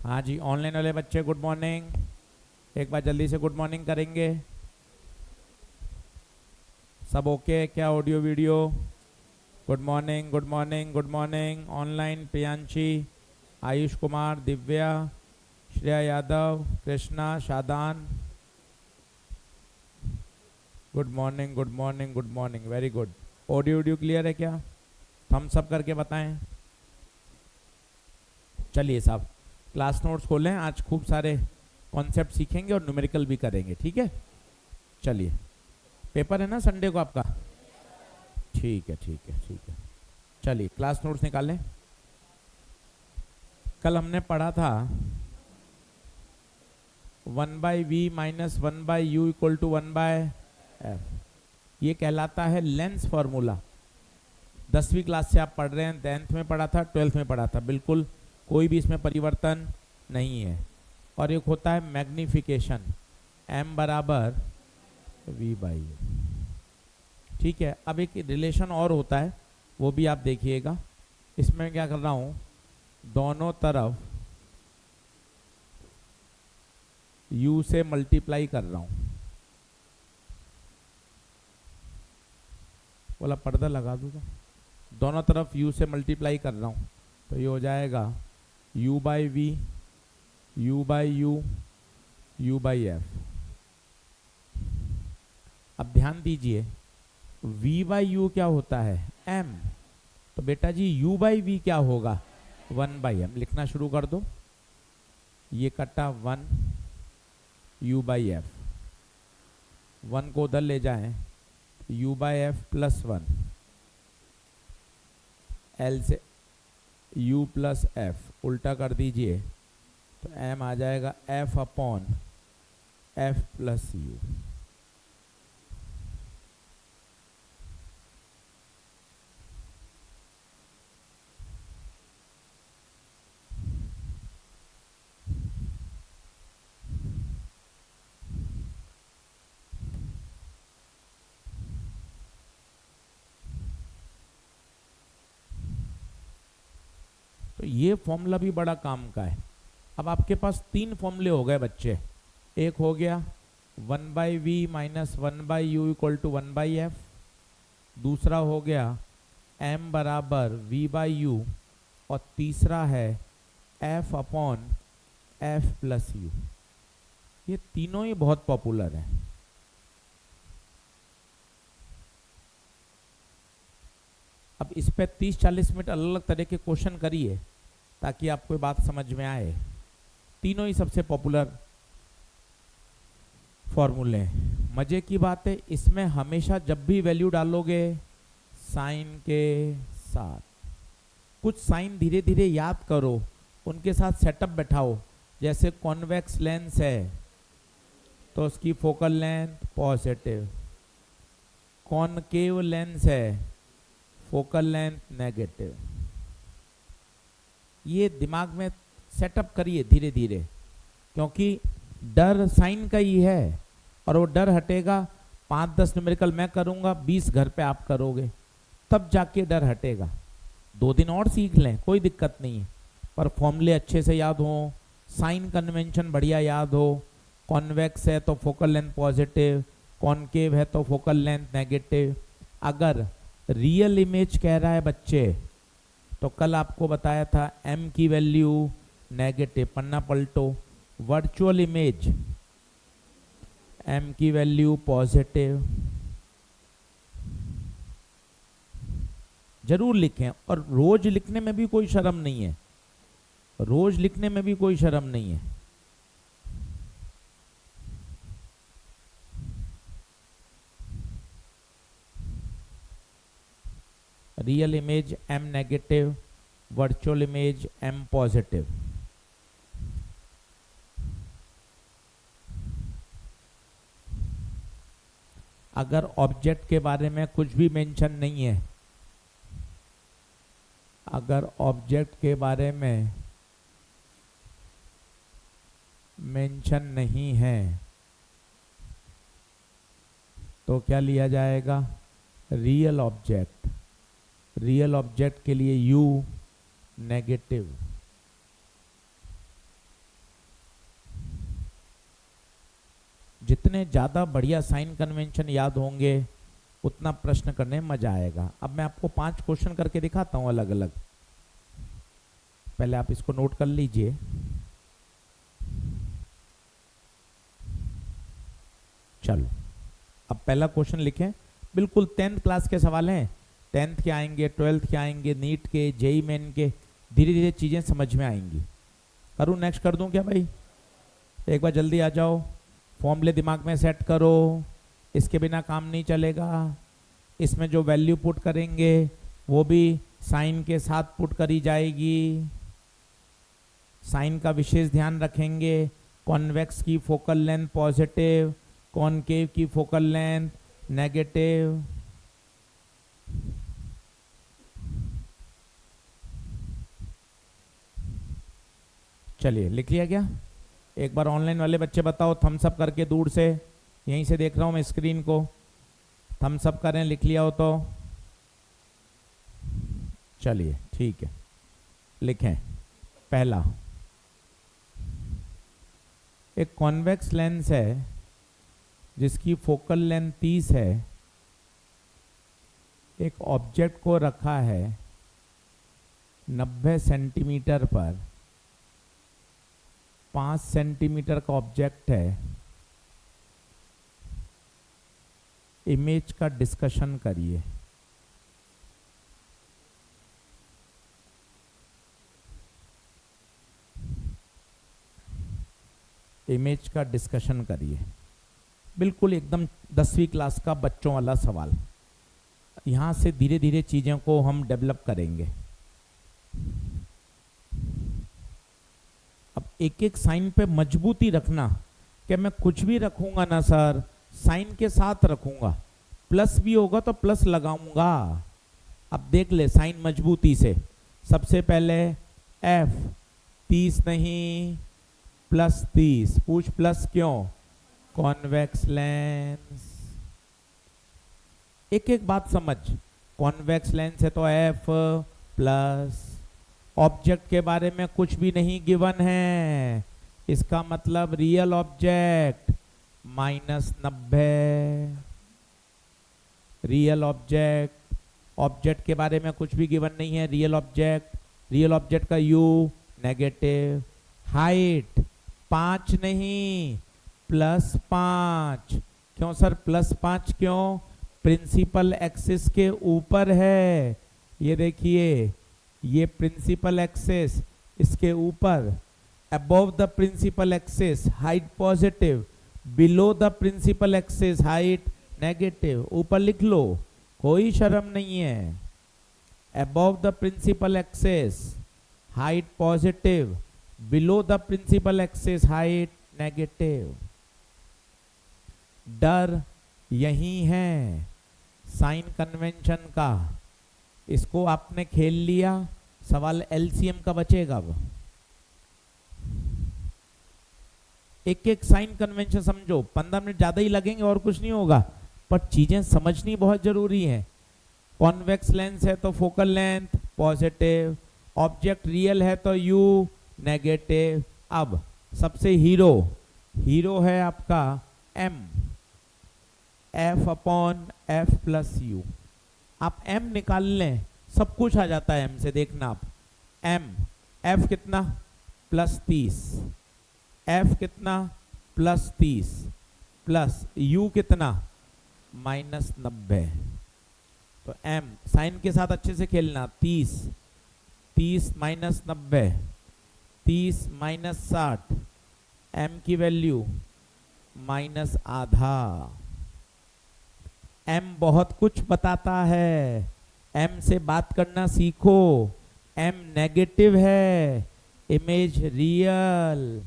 हाँ जी, ऑनलाइन वाले बच्चे गुड मॉर्निंग। एक बार जल्दी से गुड मॉर्निंग करेंगे। सब ओके क्या? Audio video? Good morning good morning good morning. Online Priyanshi, Ayush Kumar, Divya, Shreya Yadav, Krishna, Shadan. Good morning good morning good morning, very good. Audio video clear है क्या? थम्स अप करके बताएं। चलिए साहब, क्लास नोट्स खोलें। आज खूब सारे कॉन्सेप्ट सीखेंगे और न्यूमेरिकल भी करेंगे, ठीक है? चलिए, पेपर है ना संडे को आपका? ठीक है ठीक है ठीक है। चलिए क्लास नोट्स निकालें। कल हमने पढ़ा था 1/v minus 1/u equal to 1/f। ये कहलाता है लेंस फॉर्मूला। 10वीं क्लास से आप पढ़ रहे हैं, 10th में पढ़ा था, 12th में पढ़ा था, बिल्कुल कोई भी इसमें परिवर्तन नहीं है। और एक होता है मैग्निफिकेशन, m बराबर v/u। ठीक है, अब एक रिलेशन और होता है, वो भी आप देखिएगा। इसमें क्या कर रहा हूँ, दोनों तरफ u से मल्टीप्लाई कर रहा हूँ। बोला पर्दा लगा दूँगा। दोनों तरफ u से मल्टीप्लाई कर रहा हूँ, तो ये हो जाएगा u/v, u/u, u/f। अब ध्यान दीजिए, v/u क्या होता है? m। तो बेटा जी u/v क्या होगा? 1/m। लिखना शुरू कर दो। ये कटा 1 u/f, 1 को उधर ले जाएं, u/f प्लस 1, l से u प्लस f उल्टा कर दीजिए, तो m आ जाएगा f upon f plus u। तो ये फॉर्मूला भी बड़ा काम का है। अब आपके पास 3 फॉर्मूले हो गए बच्चे। एक हो गया 1/v minus 1/u equal to 1/f। दूसरा हो गया m बराबर v/u। और तीसरा है f upon f plus u। ये तीनों ही बहुत पॉपुलर है। अब इस पे 30-40 मिनट अलग अलग तरह के क्वेश्चन करिए, ताकि आपको ये बात समझ में आए। तीनों ही सबसे पॉपुलर फॉर्मूले हैं। मजे की बात है, इसमें हमेशा जब भी वैल्यू डालोगे साइन के साथ, कुछ साइन धीरे धीरे याद करो, उनके साथ सेटअप बैठाओ। जैसे कॉन्वेक्स लेंस है तो उसकी focal length positive, concave lens है फोकल लेंथ नेगेटिव। ये दिमाग में सेटअप करिए धीरे धीरे, क्योंकि डर साइन का ही है और वो डर हटेगा। 5-10 न्यूमेरिकल मैं करूंगा, 20 घर पे आप करोगे, तब जाके डर हटेगा। 2 दिन और सीख लें, कोई दिक्कत नहीं है, पर फॉर्मूले अच्छे से याद हो, साइन कन्वेंशन बढ़िया याद हो। कॉन्वेक्स है तो फोकल लेंथ पॉजिटिव, कॉनकेव है तो फोकल लेंथ नेगेटिव। अगर रियल इमेज कह रहा है बच्चे, तो कल आपको बताया था m की वैल्यू नेगेटिव, पन्ना पलटो। वर्चुअल इमेज m की वैल्यू पॉजिटिव। जरूर लिखें, और रोज लिखने में भी कोई शर्म नहीं है, रोज लिखने में भी कोई शर्म नहीं है। Real image m negative, virtual image m positive. अगर ऑब्जेक्ट के बारे में कुछ भी मेंशन नहीं है, अगर ऑब्जेक्ट के बारे में मेंशन नहीं है, तो क्या लिया जाएगा? Real object. रियल ऑब्जेक्ट के लिए u नेगेटिव। जितने ज़्यादा बढ़िया साइन कन्वेंशन याद होंगे उतना प्रश्न करने में मजा आएगा। अब मैं आपको 5 क्वेश्चन करके दिखाता हूँ अलग अलग, पहले आप इसको नोट कर लीजिए। चलो अब पहला क्वेश्चन लिखें, बिल्कुल 10th क्लास के सवाल हैं, 10th के आएंगे, 12th के आएंगे, नीट के, जेई मेन के, धीरे धीरे चीज़ें समझ में आएंगी। करूँ नेक्स्ट कर दूँ क्या भाई? एक बार जल्दी आ जाओ, फॉर्मूले दिमाग में सेट करो, इसके बिना काम नहीं चलेगा। इसमें जो वैल्यू पुट करेंगे वो भी साइन के साथ पुट करी जाएगी। साइन का विशेष ध्यान रखेंगे। कॉन्वेक्स की फोकल लेंथ पॉजिटिव, कॉनकेव की फोकल लेंथ नेगेटिव। चलिए लिख लिया क्या? एक बार ऑनलाइन वाले बच्चे बताओ थम्स अप करके, दूर से, यहीं से देख रहा हूँ मैं स्क्रीन को, थम्स अप करें लिख लिया हो तो। चलिए ठीक है, लिखें। पहला, एक कॉन्वेक्स लेंस है जिसकी फोकल लेंथ 30 है, एक ऑब्जेक्ट को रखा है 90 सेंटीमीटर पर, 5 सेंटीमीटर का ऑब्जेक्ट है। इमेज का डिस्कशन करिए। इमेज का डिस्कशन करिए। बिल्कुल एकदम 10वीं क्लास का बच्चों वाला सवाल। यहाँ से धीरे धीरे चीज़ों को हम डेवलप करेंगे। अब एक एक साइन पे मजबूती रखना कि मैं कुछ भी रखूंगा ना सर, साइन के साथ रखूंगा, प्लस भी होगा तो प्लस लगाऊंगा। अब देख ले साइन मजबूती से। सबसे पहले F 30 नहीं +30। पूछ प्लस क्यों? Convex lens. एक एक बात समझ, कॉन्वेक्स लेंस है तो F प्लस, ऑब्जेक्ट के बारे में कुछ भी नहीं गिवन है, इसका मतलब real object -90। Real object, object के बारे में कुछ भी गिवन नहीं है, रियल ऑब्जेक्ट का U नेगेटिव। हाइट 5 नहीं +5। क्यों सर +5 क्यों? प्रिंसिपल एक्सिस के ऊपर है। ये देखिए, ये प्रिंसिपल एक्सिस, इसके ऊपर, above the principal axis height positive, below the principal axis height negative. ऊपर लिख लो, कोई शर्म नहीं है। Above the principal axis height positive, below the principal axis height negative. डर यही है साइन कन्वेंशन का। इसको आपने खेल लिया, सवाल एलसीएम का बचेगा। अब एक एक साइन कन्वेंशन समझो, 15 मिनट ज्यादा ही लगेंगे और कुछ नहीं होगा, पर चीजें समझनी बहुत जरूरी है। कॉन्वेक्स लेंस है तो focal length positive, object real है तो U नेगेटिव। अब सबसे हीरो है आपका M, F/F + U। आप M निकाल लें, सब कुछ आ जाता है M से। देखना आप, F कितना +30, F कितना +30 प्लस U कितना -90। तो M साइन के साथ अच्छे से खेलना। 30 -90, 30 -60, M की वैल्यू -आधा। M बहुत कुछ बताता है, M से बात करना सीखो। M नेगेटिव है, इमेज रियल।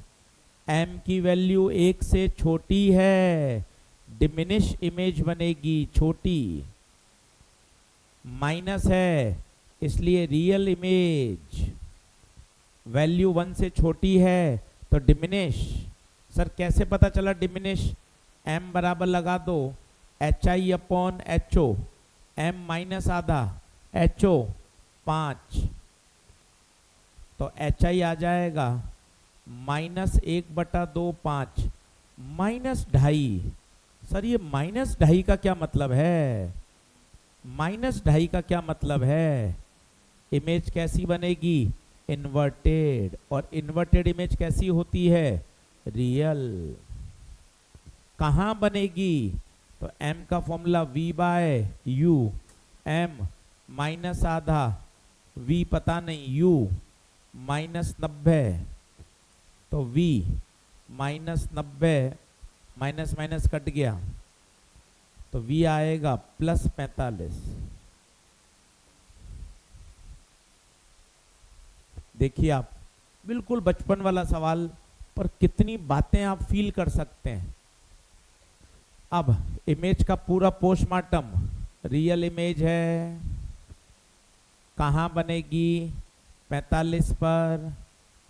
M की वैल्यू 1 से छोटी है, डिमिनिश इमेज बनेगी, छोटी। माइनस है इसलिए रियल इमेज। वैल्यू 1 से छोटी है तो डिमिनिश। सर कैसे पता चला डिमिनिश? M बराबर लगा दो HI/HO, M -आधा, HO 5, तो HI आ जाएगा -1/2 5, -2.5। सर ये -2.5 का क्या मतलब है? -2.5 का क्या मतलब है? इमेज कैसी बनेगी? इन्वर्टेड। और इन्वर्टेड इमेज कैसी होती है? रियल। कहाँ बनेगी? तो m का फॉर्मूला v/u, m -आधा, v पता नहीं, u -90, तो v -90 माइनस माइनस कट गया तो v आएगा +45। देखिए आप, बिल्कुल बचपन वाला सवाल, पर कितनी बातें आप फील कर सकते हैं। अब इमेज का पूरा पोस्टमार्टम, रियल इमेज है, कहाँ बनेगी? 45 पर।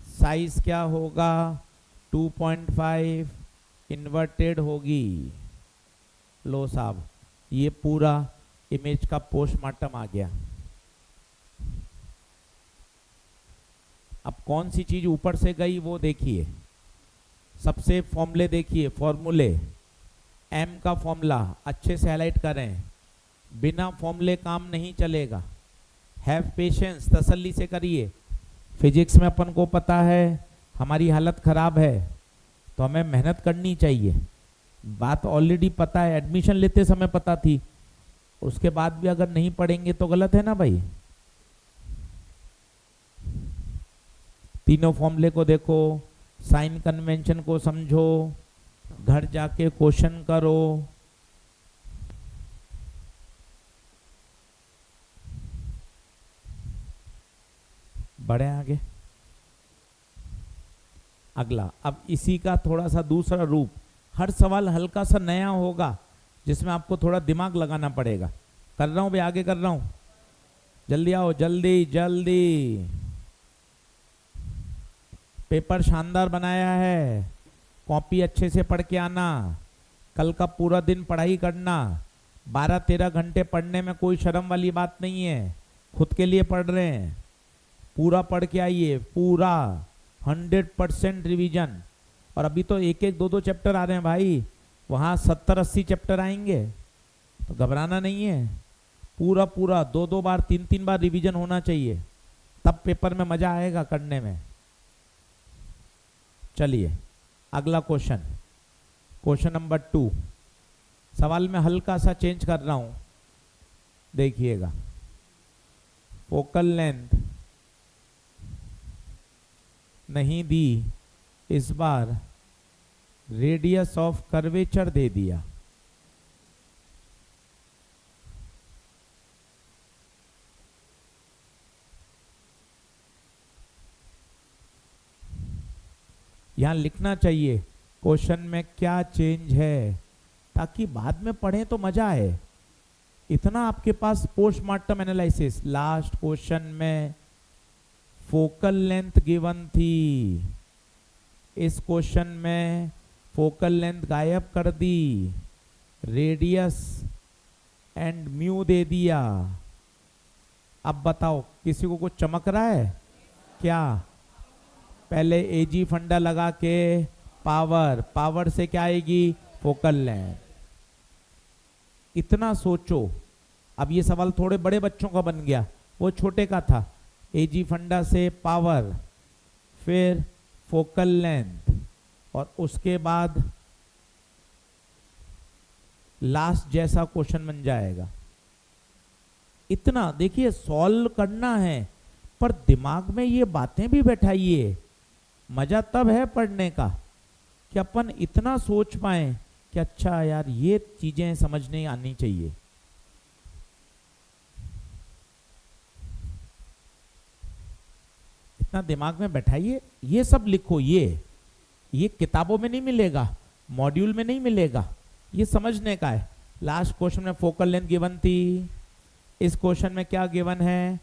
साइज क्या होगा? 2.5। इन्वर्टेड होगी। लो साहब, ये पूरा इमेज का पोस्टमार्टम आ गया। अब कौन सी चीज ऊपर से गई वो देखिए। सबसे फॉर्मूले देखिए, फॉर्मूले m का फॉर्मूला अच्छे से हाईलाइट करें, बिना फॉर्मूले काम नहीं चलेगा। हैव पेशेंस, तसल्ली से करिए। फिजिक्स में अपन को पता है हमारी हालत खराब है, तो हमें मेहनत करनी चाहिए। बात ऑलरेडी पता है, एडमिशन लेते समय पता थी, उसके बाद भी अगर नहीं पढ़ेंगे तो गलत है ना भाई। तीनों फॉर्मूले को देखो, साइन कन्वेंशन को समझो, घर जाके क्वेश्चन करो। बढ़े आगे। अगला, अब इसी का थोड़ा सा दूसरा रूप। हर सवाल हल्का सा नया होगा, जिसमें आपको थोड़ा दिमाग लगाना पड़ेगा। कर रहा हूं भाई, आगे कर रहा हूं, जल्दी आओ, जल्दी जल्दी। पेपर शानदार बनाया है, कॉपी अच्छे से पढ़ के आना। कल का पूरा दिन पढ़ाई करना। 12-13 घंटे पढ़ने में कोई शर्म वाली बात नहीं है, खुद के लिए पढ़ रहे हैं। पूरा पढ़ के आइए, पूरा 100% रिवीजन। और अभी तो 1-1, 2-2 चैप्टर आ रहे हैं भाई, वहाँ 70-80 चैप्टर आएंगे, तो घबराना नहीं है। पूरा पूरा 2-2 बार, 3-3 बार रिवीजन होना चाहिए, तब पेपर में मजा आएगा करने में। चलिए अगला क्वेश्चन, क्वेश्चन नंबर 2। सवाल में हल्का सा चेंज कर रहा हूं, देखिएगा। फोकल लेंथ नहीं दी, इस बार रेडियस ऑफ कर्वेचर दे दिया। यहां लिखना चाहिए क्वेश्चन में क्या चेंज है, ताकि बाद में पढ़ें तो मजा आए। इतना आपके पास पोस्टमार्टम एनालिसिस, लास्ट क्वेश्चन में फोकल लेंथ गिवन थी, इस क्वेश्चन में फोकल लेंथ गायब कर दी, रेडियस एंड म्यू दे दिया। अब बताओ किसी को कुछ चमक रहा है क्या? पहले एजी फंडा लगा के पावर, पावर से क्या आएगी? Focal length. इतना सोचो। अब ये सवाल थोड़े बड़े बच्चों का बन गया, वो छोटे का था। एजी फंडा से पावर, फिर फोकल लेंथ, और उसके बाद लास्ट जैसा क्वेश्चन बन जाएगा। इतना देखिए, सॉल्व करना है, पर दिमाग में ये बातें भी बैठाइए। मजा तब है पढ़ने का कि अपन इतना सोच पाए कि अच्छा यार ये चीजें समझने आनी चाहिए। इतना दिमाग में बैठाइए, ये सब लिखो। ये किताबों में नहीं मिलेगा, मॉड्यूल में नहीं मिलेगा, ये समझने का है। लास्ट क्वेश्चन में फोकल लेंथ गिवन थी, इस क्वेश्चन में क्या गिवन है?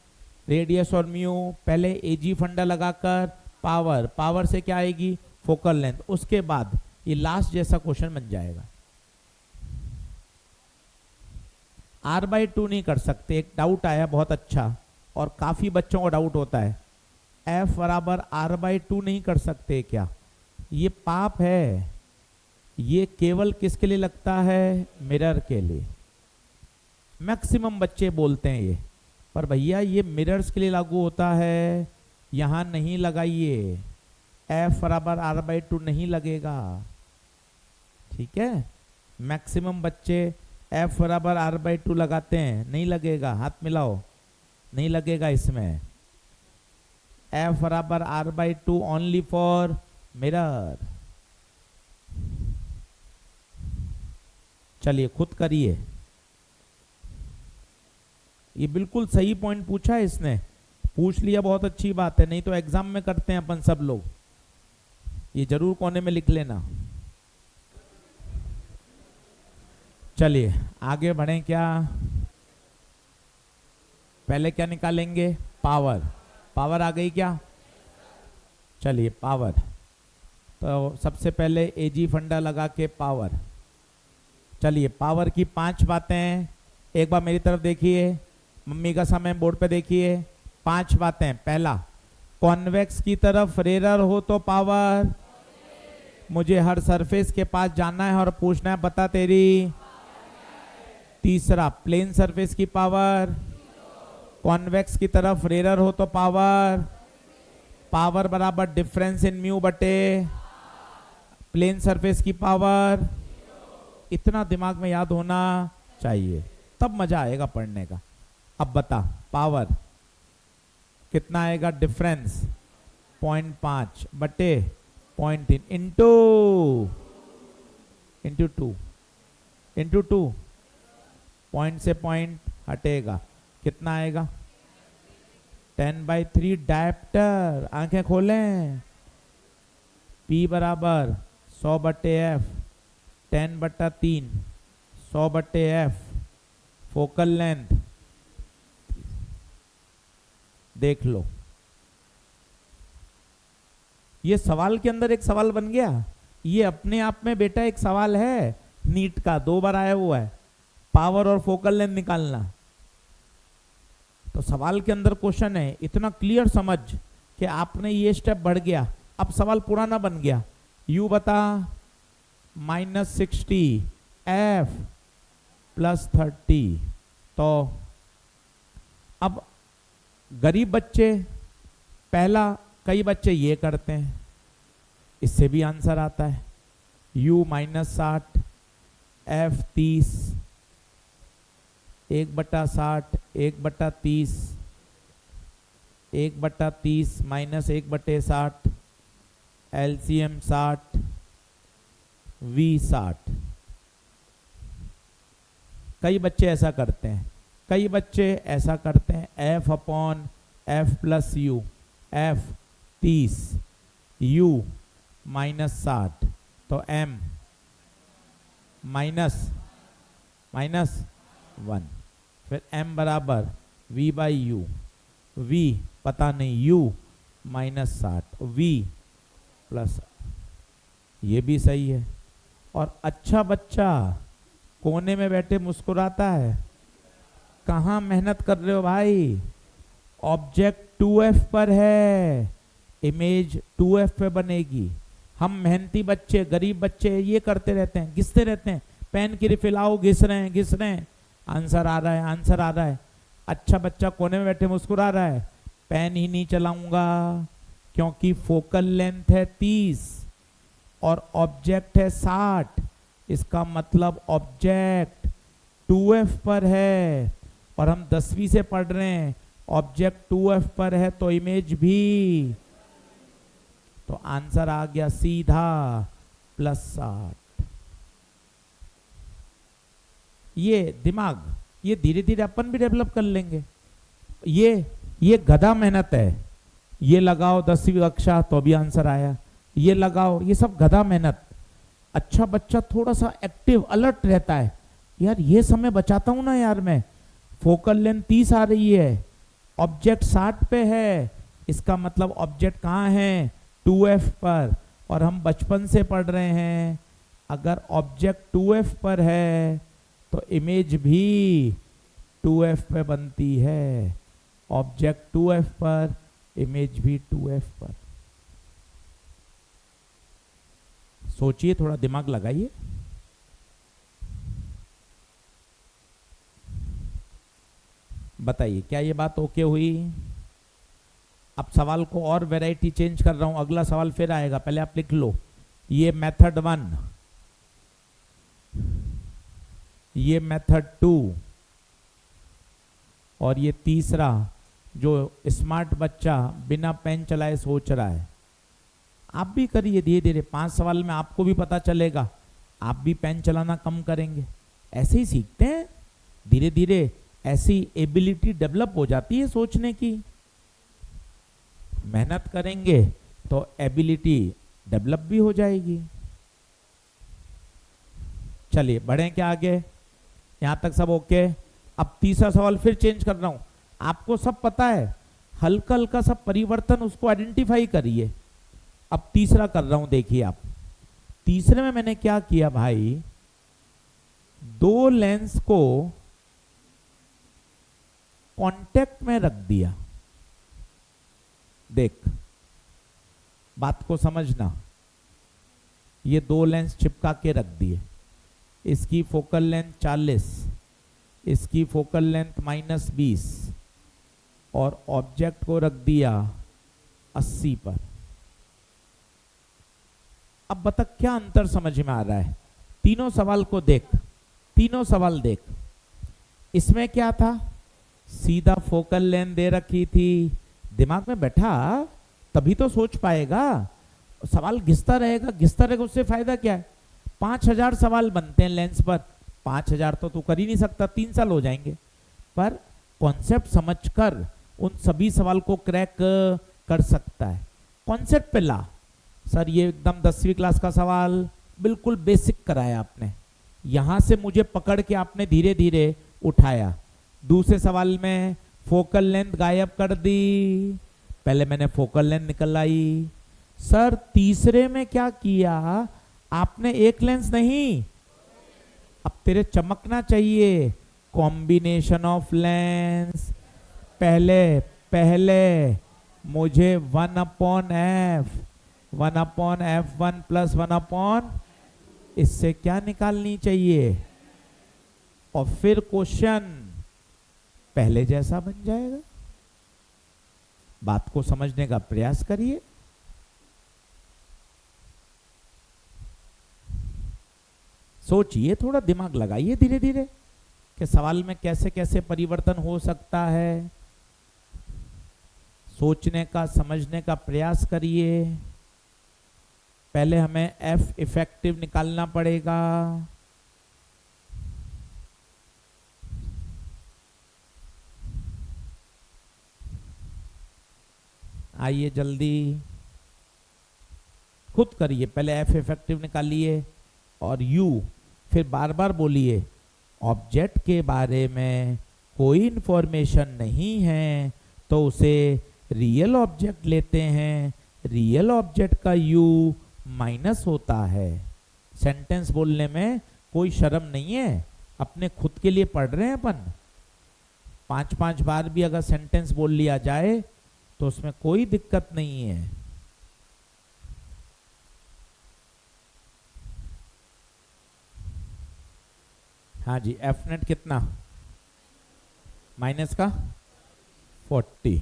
रेडियस और म्यू। पहले एजी फंडा लगाकर पावर, पावर से क्या आएगी? Focal length. उसके बाद ये लास्ट जैसा क्वेश्चन बन जाएगा। r/2 नहीं कर सकते, एक डाउट आया बहुत अच्छा, और काफी बच्चों को डाउट होता है, f = r/2 नहीं कर सकते क्या? ये पाप है। ये केवल किसके लिए लगता है? मिरर के लिए। मैक्सिमम बच्चे बोलते हैं ये, पर भैया ये मिरर्स के लिए लागू होता है, यहां नहीं लगाइए। F बराबर R/2 नहीं लगेगा, ठीक है। मैक्सिमम बच्चे F बराबर R/2 लगाते हैं, नहीं लगेगा, हाथ मिलाओ, नहीं लगेगा इसमें। F बराबर R/2 ओनली फॉर मिरर। चलिए खुद करिए, ये बिल्कुल सही पॉइंट पूछा है इसने, पूछ लिया बहुत अच्छी बात है, नहीं तो एग्जाम में करते हैं अपन सब लोग। ये जरूर कोने में लिख लेना। चलिए आगे बढ़ें। क्या पहले क्या निकालेंगे? पावर। पावर आ गई क्या? चलिए पावर, तो सबसे पहले एजी फंडा लगा के पावर। चलिए पावर की 5 बातें, एक बार मेरी तरफ देखिए, मम्मी का समय बोर्ड पे देखिए। 5 बातें। पहला, कॉन्वेक्स की तरफ रेरर हो तो पावर, मुझे हर सरफेस के पास जाना है और पूछना है बता तेरी। तीसरा, प्लेन सरफेस की पावर, कॉन्वेक्स की तरफ रेरर हो तो पावर, पावर बराबर डिफरेंस इन म्यू बटे प्लेन सरफेस की पावर। इतना दिमाग में याद होना चाहिए, तब मजा आएगा पढ़ने का। अब बता, पावर कितना आएगा? डिफरेंस 0.5 बटे 0.3 इंटू 2 पॉइंट से पॉइंट हटेगा, कितना आएगा? 10/3 डायप्टर। आंखें खोलें। P बराबर 100 बटे F, 10/3 100 बटे F। फोकल लेंथ देख लो, ये सवाल के अंदर एक सवाल बन गया। ये अपने आप में बेटा एक सवाल है, नीट का 2 बार आया हुआ है, पावर और फोकल लेंथ निकालना। तो सवाल के अंदर क्वेश्चन है, इतना क्लियर समझ कि आपने ये स्टेप बढ़ गया। अब सवाल पुराना बन गया, यू बता -60 F +30। तो अब गरीब बच्चे, पहला कई बच्चे ये करते हैं, इससे भी आंसर आता है। U -60 F 30, 1/60 1/30 1/30 -1/60 LCM 60 V 60। कई बच्चे ऐसा करते हैं, कई बच्चे ऐसा करते हैं F/F + U, F 30 U -60, तो M -1, फिर M बराबर V/U, V पता नहीं, U -60 V प्लस, ये भी सही है। और अच्छा बच्चा कोने में बैठे मुस्कुराता है, कहाँ मेहनत कर रहे हो भाई? ऑब्जेक्ट 2F पर है, इमेज 2F पे बनेगी। हम मेहनती बच्चे, गरीब बच्चे ये करते रहते हैं, घिसते रहते हैं, पेन की रिफिल आओ, घिस रहे हैं, आंसर आ रहा है। अच्छा बच्चा कोने में बैठे मुस्कुरा रहा है, पेन ही नहीं चलाऊंगा क्योंकि फोकल लेंथ है 30 और ऑब्जेक्ट है 60। इसका मतलब ऑब्जेक्ट 2F पर है और हम 10वीं से पढ़ रहे हैं, ऑब्जेक्ट 2F पर है तो इमेज भी, तो आंसर आ गया सीधा +60। ये दिमाग, ये धीरे धीरे अपन भी डेवलप कर लेंगे। ये गधा मेहनत है, ये लगाओ 10वीं कक्षा तो भी आंसर आया, ये लगाओ, ये सब गधा मेहनत। अच्छा बच्चा थोड़ा सा एक्टिव अलर्ट रहता है, यार ये समय बचाता हूं ना यार मैं, फोकल लेंथ 30 आ रही है, ऑब्जेक्ट 60 पे है, इसका मतलब ऑब्जेक्ट कहाँ है? 2F पर। और हम बचपन से पढ़ रहे हैं, अगर ऑब्जेक्ट 2F पर है तो इमेज भी 2F पे बनती है। ऑब्जेक्ट 2F पर, इमेज भी 2F पर। सोचिए, थोड़ा दिमाग लगाइए। बताइए क्या ये बात ओके हुई? अब सवाल को और वैरायटी चेंज कर रहा हूं, अगला सवाल फिर आएगा, पहले आप लिख लो। ये मेथड 1, ये मेथड 2, और ये तीसरा जो स्मार्ट बच्चा बिना पेन चलाए सोच रहा है। आप भी करिए धीरे धीरे, 5 सवाल में आपको भी पता चलेगा, आप भी पेन चलाना कम करेंगे। ऐसे ही सीखते हैं धीरे धीरे, ऐसी एबिलिटी डेवलप हो जाती है सोचने की। मेहनत करेंगे तो एबिलिटी डेवलप भी हो जाएगी। चलिए बढ़ें क्या आगे? यहां तक सब ओके? अब तीसरा सवाल फिर चेंज कर रहा हूं, आपको सब पता है, हल्का हल्का सा परिवर्तन उसको आइडेंटिफाई करिए। अब तीसरा कर रहा हूं, देखिए आप। तीसरे में मैंने क्या किया भाई, 2 लेंस को कांटेक्ट में रख दिया। देख, बात को समझना, ये 2 लेंस चिपका के रख दिए, इसकी फोकल लेंथ 40, इसकी फोकल लेंथ -20, और ऑब्जेक्ट को रख दिया 80 पर। अब बता क्या अंतर समझ में आ रहा है? तीनों सवाल को देख, तीनों सवाल देख। इसमें क्या था, सीधा फोकल लेंथ दे रखी थी, दिमाग में बैठा तभी तो सोच पाएगा। सवाल घिसता रहेगा, उससे फायदा क्या है? 5000 सवाल बनते हैं लेंस पर, 5000 तो तू कर ही नहीं सकता, 3 साल हो जाएंगे। पर कॉन्सेप्ट समझकर उन सभी सवाल को क्रैक कर सकता है। कॉन्सेप्ट पे ला। सर ये एकदम 10वीं क्लास का सवाल, बिल्कुल बेसिक कराया आपने, यहां से मुझे पकड़ के आपने धीरे धीरे उठाया। दूसरे सवाल में फोकल लेंथ गायब कर दी, पहले मैंने फोकल लेंथ निकल आई। सर तीसरे में क्या किया आपने? एक लेंस नहीं, अब तेरे चमकना चाहिए, कॉम्बिनेशन ऑफ लेंस। पहले मुझे 1/f 1/f1 प्लस 1/, इससे क्या निकालनी चाहिए, और फिर क्वेश्चन पहले जैसा बन जाएगा। बात को समझने का प्रयास करिए। सोचिए, थोड़ा दिमाग लगाइए धीरे धीरे कि सवाल में कैसे कैसे परिवर्तन हो सकता है। सोचने का, समझने का प्रयास करिए। पहले हमें एफ इफेक्टिव निकालना पड़ेगा। आइए जल्दी, खुद करिए, पहले एफ इफेक्टिव निकालिए और यू, फिर बार बार बोलिए ऑब्जेक्ट के बारे में कोई इंफॉर्मेशन नहीं है तो उसे रियल ऑब्जेक्ट लेते हैं, रियल ऑब्जेक्ट का यू माइनस होता है। सेंटेंस बोलने में कोई शर्म नहीं है, अपने खुद के लिए पढ़ रहे हैं अपन। 5-5 बार भी अगर सेंटेंस बोल लिया जाए तो उसमें कोई दिक्कत नहीं है। हाँ जी, एफ नेट कितना? माइनस का 40।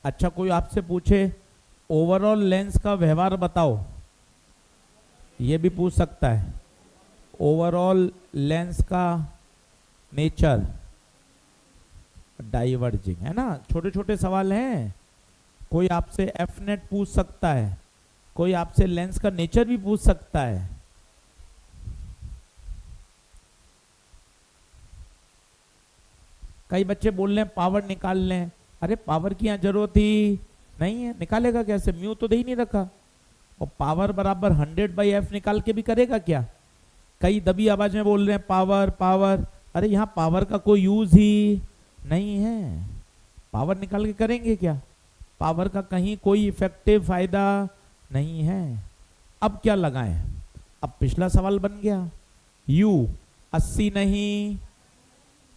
अच्छा, कोई आपसे पूछे ओवरऑल लेंस का व्यवहार बताओ, ये भी पूछ सकता है। ओवरऑल लेंस का नेचर, डाइवर्जिंग है ना, छोटे छोटे सवाल हैं। कोई आपसे एफ नेट पूछ सकता है, कोई आपसे लेंस का नेचर भी पूछ सकता है। कई बच्चे बोल रहे हैं पावर निकाल लें, अरे पावर की यहाँ जरूरत ही नहीं है, निकालेगा कैसे? म्यू तो दे ही नहीं रखा, और पावर बराबर 100/f निकाल के भी करेगा क्या? कई दबी आवाज में बोल रहे हैं पावर पावर, अरे यहाँ पावर का कोई यूज ही नहीं है, पावर निकाल के करेंगे क्या? पावर का कहीं कोई इफेक्टिव फायदा नहीं है। अब क्या लगाएं? अब पिछला सवाल बन गया, u 80 नहीं,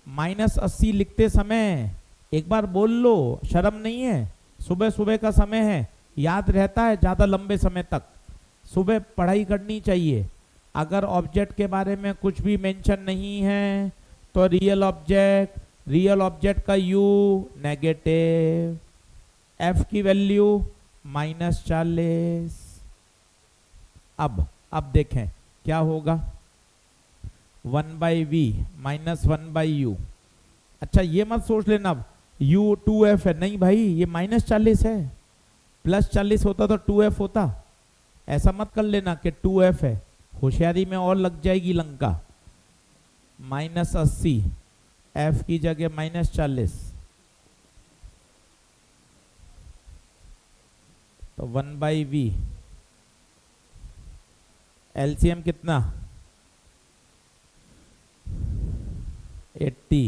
-80 लिखते समय एक बार बोल लो, शर्म नहीं है। सुबह सुबह का समय है, याद रहता है ज़्यादा लंबे समय तक, सुबह पढ़ाई करनी चाहिए। अगर ऑब्जेक्ट के बारे में कुछ भी मेंशन नहीं है तो रियल ऑब्जेक्ट का u नेगेटिव, f की वैल्यू -40। अब देखें क्या होगा, 1/v -1/u। अच्छा ये मत सोच लेना अब u 2f है, नहीं भाई ये -40 है, +40 होता तो 2f होता। ऐसा मत कर लेना कि 2f है, होशियारी में और लग जाएगी लंका। -80 f की जगह -40 तो 1/v, एलसीएम कितना 80,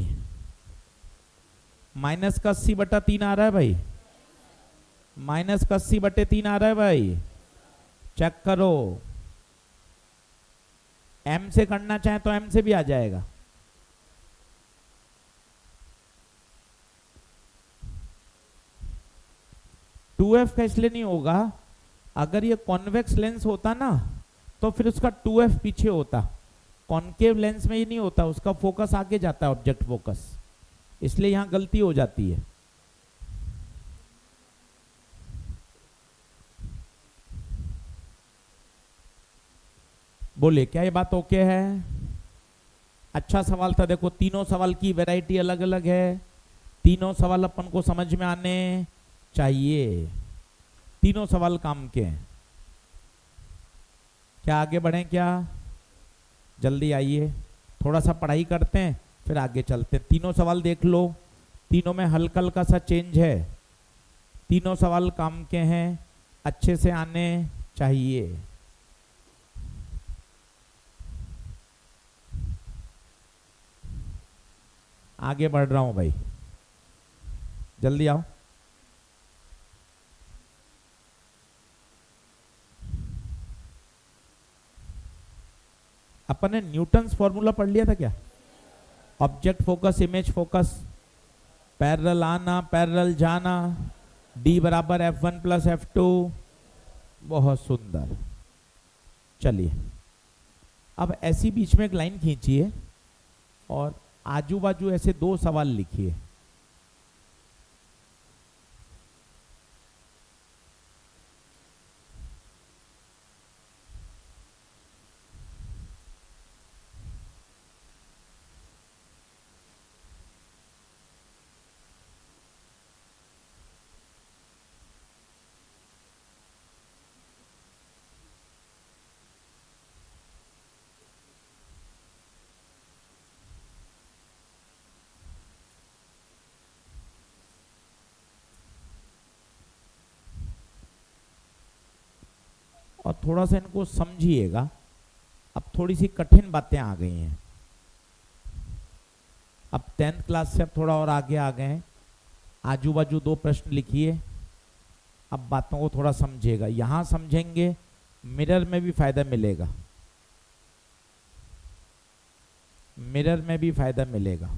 -80/3 आ रहा है भाई, -80/3 आ रहा है भाई, चेक करो। m से करना चाहे तो m से भी आ जाएगा। टू एफ का इसलिए नहीं होगा, अगर ये कॉन्वेक्स लेंस होता ना तो फिर उसका 2f पीछे होता। कॉन्केव लेंस में ये नहीं होता, उसका फोकस आगे जाता है, ऑब्जेक्ट फोकस, इसलिए यहां गलती हो जाती है। बोले क्या ये बात ओके है? अच्छा सवाल था। देखो तीनों सवाल की वैरायटी अलग अलग है, तीनों सवाल अपन को समझ में आने चाहिए, तीनों सवाल काम के हैं। क्या आगे बढ़ें? क्या जल्दी आइए, थोड़ा सा पढ़ाई करते हैं फिर आगे चलते हैं। तीनों सवाल देख लो, तीनों में हल्का हल्का सा चेंज है, तीनों सवाल काम के हैं, अच्छे से आने चाहिए। आगे बढ़ रहा हूं भाई, जल्दी आओ। अपन ने न्यूटन्स फॉर्मूला पढ़ लिया था क्या? Object focus, image focus, parallel आना पैरेलल जाना, D बराबर F1 + F2। बहुत सुंदर। चलिए अब ऐसी बीच में एक लाइन खींचिए और आजू बाजू ऐसे 2 सवाल लिखिए। और थोड़ा सा इनको समझिएगा, अब थोड़ी सी कठिन बातें आ गई हैं। अब 10th क्लास से अब थोड़ा और आगे आ गए हैं। आजू बाजू 2 प्रश्न लिखिए, अब बातों को थोड़ा समझिएगा। यहां समझेंगे मिरर में भी फायदा मिलेगा, मिरर में भी फायदा मिलेगा।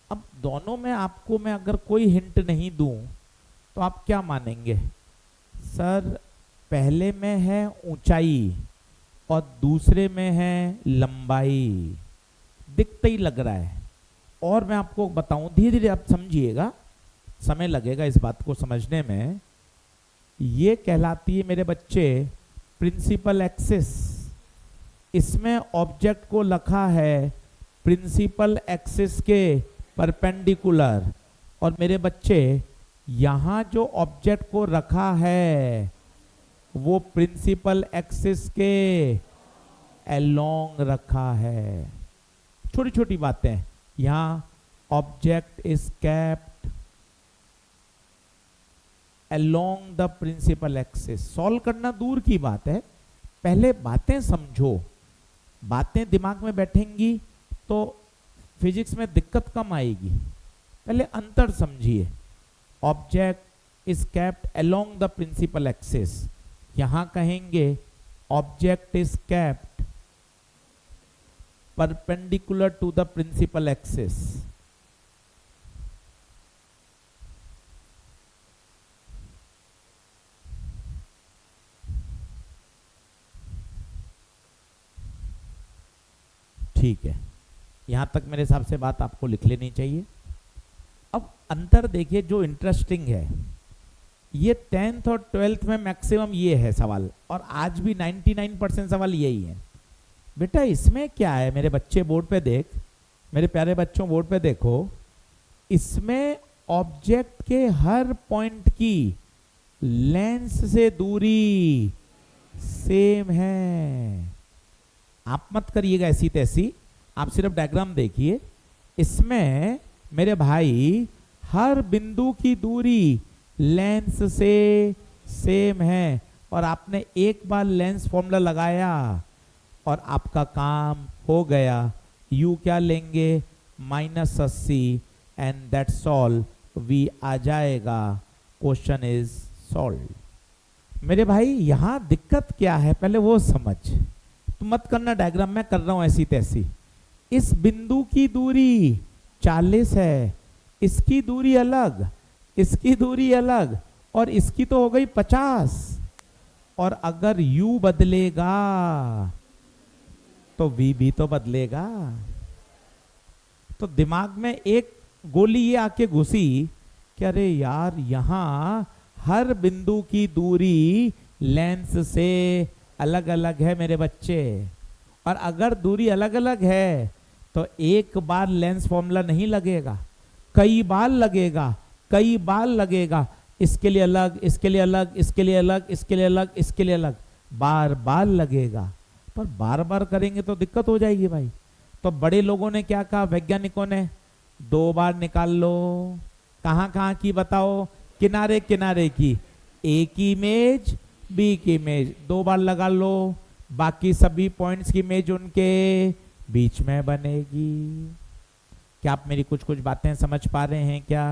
अब दोनों में आपको मैं अगर कोई हिंट नहीं दूं तो आप क्या मानेंगे? सर पहले में है ऊंचाई और दूसरे में है लंबाई, दिखता ही लग रहा है। और मैं आपको बताऊं, धीरे धीरे आप समझिएगा, समय लगेगा इस बात को समझने में। ये कहलाती है मेरे बच्चे प्रिंसिपल एक्सिस। इसमें ऑब्जेक्ट को रखा है प्रिंसिपल एक्सिस के परपेंडिकुलर, और मेरे बच्चे यहां जो ऑब्जेक्ट को रखा है वो प्रिंसिपल एक्सिस के अलोंग रखा है। छोटी छोटी बातें, यहां object is kept along the principal axis. Solve करना दूर की बात है, पहले बातें समझो। बातें दिमाग में बैठेंगी तो फिजिक्स में दिक्कत कम आएगी। पहले अंतर समझिए। Object is kept along the principal axis, यहां कहेंगे object is kept perpendicular to the principal axis. ठीक है, यहां तक मेरे हिसाब से बात आपको लिख लेनी चाहिए। अब अंतर देखिए जो इंटरेस्टिंग है, ये 10th और 12th में मैक्सिमम ये है सवाल, और आज भी 99% सवाल यही है। बेटा इसमें क्या है, मेरे बच्चे बोर्ड पे देख, मेरे प्यारे बच्चों बोर्ड पे देखो, इसमें ऑब्जेक्ट के हर पॉइंट की लेंस से दूरी सेम है। आप मत करिएगा ऐसी तैसी, आप सिर्फ डायग्राम देखिए। इसमें मेरे भाई हर बिंदु की दूरी लेंस से सेम है, और आपने एक बार लेंस फॉर्मूला लगाया और आपका काम हो गया। u क्या लेंगे, -80 एंड दैट्स ऑल, v आ जाएगा, क्वेश्चन इज सॉल्व। मेरे भाई यहां दिक्कत क्या है पहले वो समझ, तो मत करना डायग्राम में कर रहा हूं ऐसी तैसी। इस बिंदु की दूरी 40 है, इसकी दूरी अलग, इसकी दूरी अलग, और इसकी तो हो गई 50। और अगर u बदलेगा तो v भी तो बदलेगा। तो दिमाग में एक गोली ये आके घुसी कि अरे यार यहां हर बिंदु की दूरी लेंस से अलग अलग है मेरे बच्चे, और अगर दूरी अलग अलग है तो एक बार लेंस फॉर्मूला नहीं लगेगा, कई बार लगेगा, कई बार लगेगा। इसके लिए अलग, इसके लिए अलग, इसके लिए अलग, इसके लिए अलग, इसके लिए अलग, बार बार लगेगा। पर बार बार करेंगे तो दिक्कत हो जाएगी भाई। तो बड़े लोगों ने क्या कहा, वैज्ञानिकों ने 2 बार निकाल लो। कहां कहां की बताओ, किनारे किनारे की, ए की इमेज बी की इमेज 2 बार लगा लो, बाकी सभी पॉइंट्स की इमेज उनके बीच में बनेगी। क्या आप मेरी कुछ कुछ बातें समझ पा रहे हैं क्या?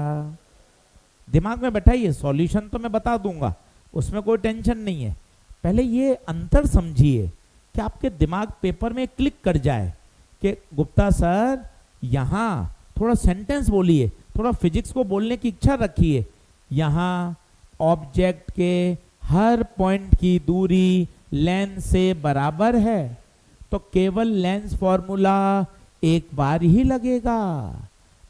दिमाग में बैठाइए, सॉल्यूशन तो मैं बता दूंगा, उसमें कोई टेंशन नहीं है। पहले ये अंतर समझिए कि आपके दिमाग पेपर में क्लिक कर जाए कि गुप्ता सर यहाँ थोड़ा सेंटेंस बोलिए, थोड़ा फिजिक्स को बोलने की इच्छा रखिए। यहाँ ऑब्जेक्ट के हर पॉइंट की दूरी लेंस से बराबर है, तो केवल लेंस फॉर्मूला एक बार ही लगेगा,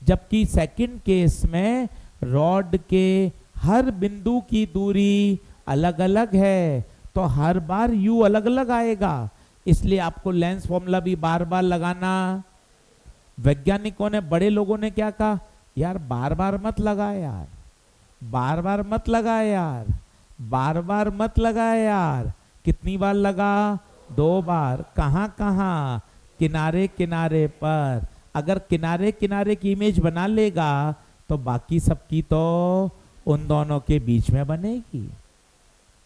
जबकि सेकंड केस में रॉड के हर बिंदु की दूरी अलग अलग है, तो हर बार u अलग अलग आएगा, इसलिए आपको लेंस फॉर्मूला भी बार बार लगाना। वैज्ञानिकों ने, बड़े लोगों ने क्या कहा, यार बार बार मत लगा यार, बार बार मत लगा यार, बार बार मत लगा यार। कितनी बार लगा, 2 बार। कहां कहां, किनारे किनारे पर। अगर किनारे किनारे की इमेज बना लेगा तो बाकी सबकी तो उन दोनों के बीच में बनेगी।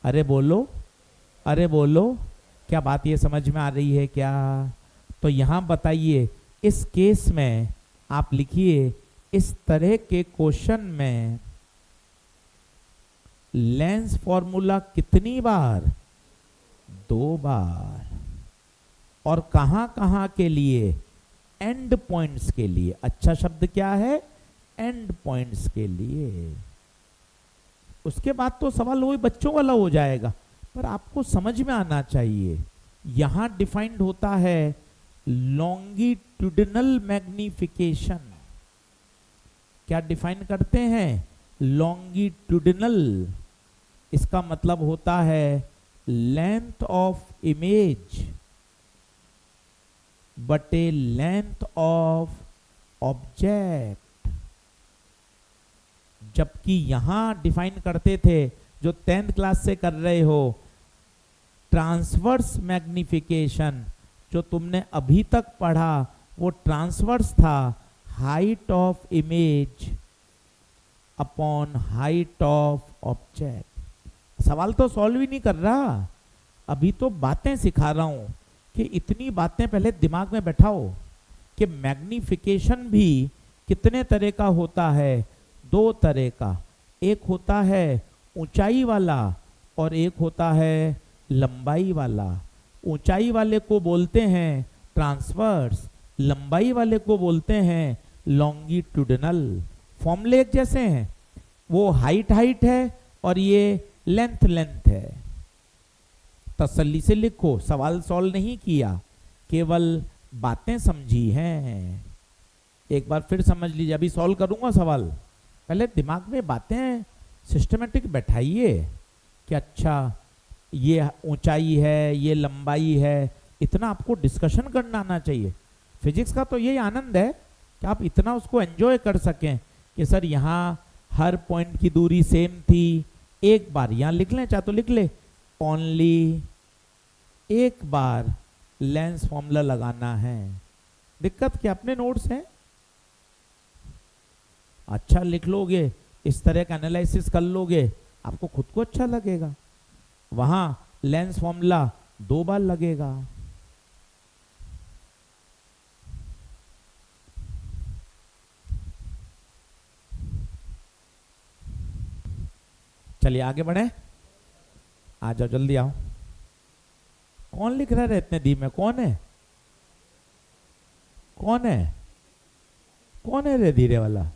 अरे बोलो, अरे बोलो, क्या बात ये समझ में आ रही है क्या? तो यहां बताइए, इस केस में आप लिखिए, इस तरह के क्वेश्चन में लेंस फॉर्मूला कितनी बार, 2 बार। और कहां कहां के लिए, एंड पॉइंट्स के लिए। अच्छा शब्द क्या है, एंड पॉइंट्स के लिए। उसके बाद तो सवाल वही बच्चों वाला हो जाएगा, पर आपको समझ में आना चाहिए। यहां डिफाइंड होता है लॉन्गिट्यूडिनल मैग्निफिकेशन। क्या डिफाइन करते हैं, लॉन्गिट्यूडिनल। इसका मतलब होता है लेंथ ऑफ इमेज बटे लेंथ ऑफ ऑब्जेक्ट। जबकि यहां डिफाइन करते थे, जो 10th क्लास से कर रहे हो, ट्रांसवर्स मैग्निफिकेशन, जो तुमने अभी तक पढ़ा वो ट्रांसवर्स था, height of image upon height of object. सवाल तो सॉल्व ही नहीं कर रहा, अभी तो बातें सिखा रहा हूं कि इतनी बातें पहले दिमाग में बैठाओ कि मैग्निफिकेशन भी कितने तरह का होता है, 2 तरह का। एक होता है ऊंचाई वाला और एक होता है लंबाई वाला। ऊंचाई वाले को बोलते हैं ट्रांसवर्स, लंबाई वाले को बोलते हैं लॉन्गिट्यूडिनल। फॉर्मूले एक जैसे हैं, वो हाइट हाइट है और ये लेंथ लेंथ है। तसल्ली से लिखो, सवाल सॉल्व नहीं किया, केवल बातें समझी हैं। एक बार फिर समझ लीजिए, अभी सॉल्व करूंगा सवाल, पहले दिमाग में बातें सिस्टमेटिक बैठाइए कि अच्छा ये ऊंचाई है, ये लंबाई है, इतना आपको डिस्कशन करना आना चाहिए। फिजिक्स का तो यही आनंद है कि आप इतना उसको एंजॉय कर सकें कि सर यहाँ हर पॉइंट की दूरी सेम थी। एक बार यहाँ लिख लें, चाहे तो लिख ले, ओनली एक बार लेंस फॉर्मूला लगाना है। दिक्कत क्या, अपने नोट्स हैं, अच्छा लिख लोगे, इस तरह का एनालिसिस कर लोगे, आपको खुद को अच्छा लगेगा। वहां लेंस फॉर्मूला 2 बार लगेगा। चलिए आगे बढ़े, आ जाओ जल्दी आओ। कौन लिख रहा है इतने धीमे, कौन है, कौन है, कौन है रे धीरे वाला?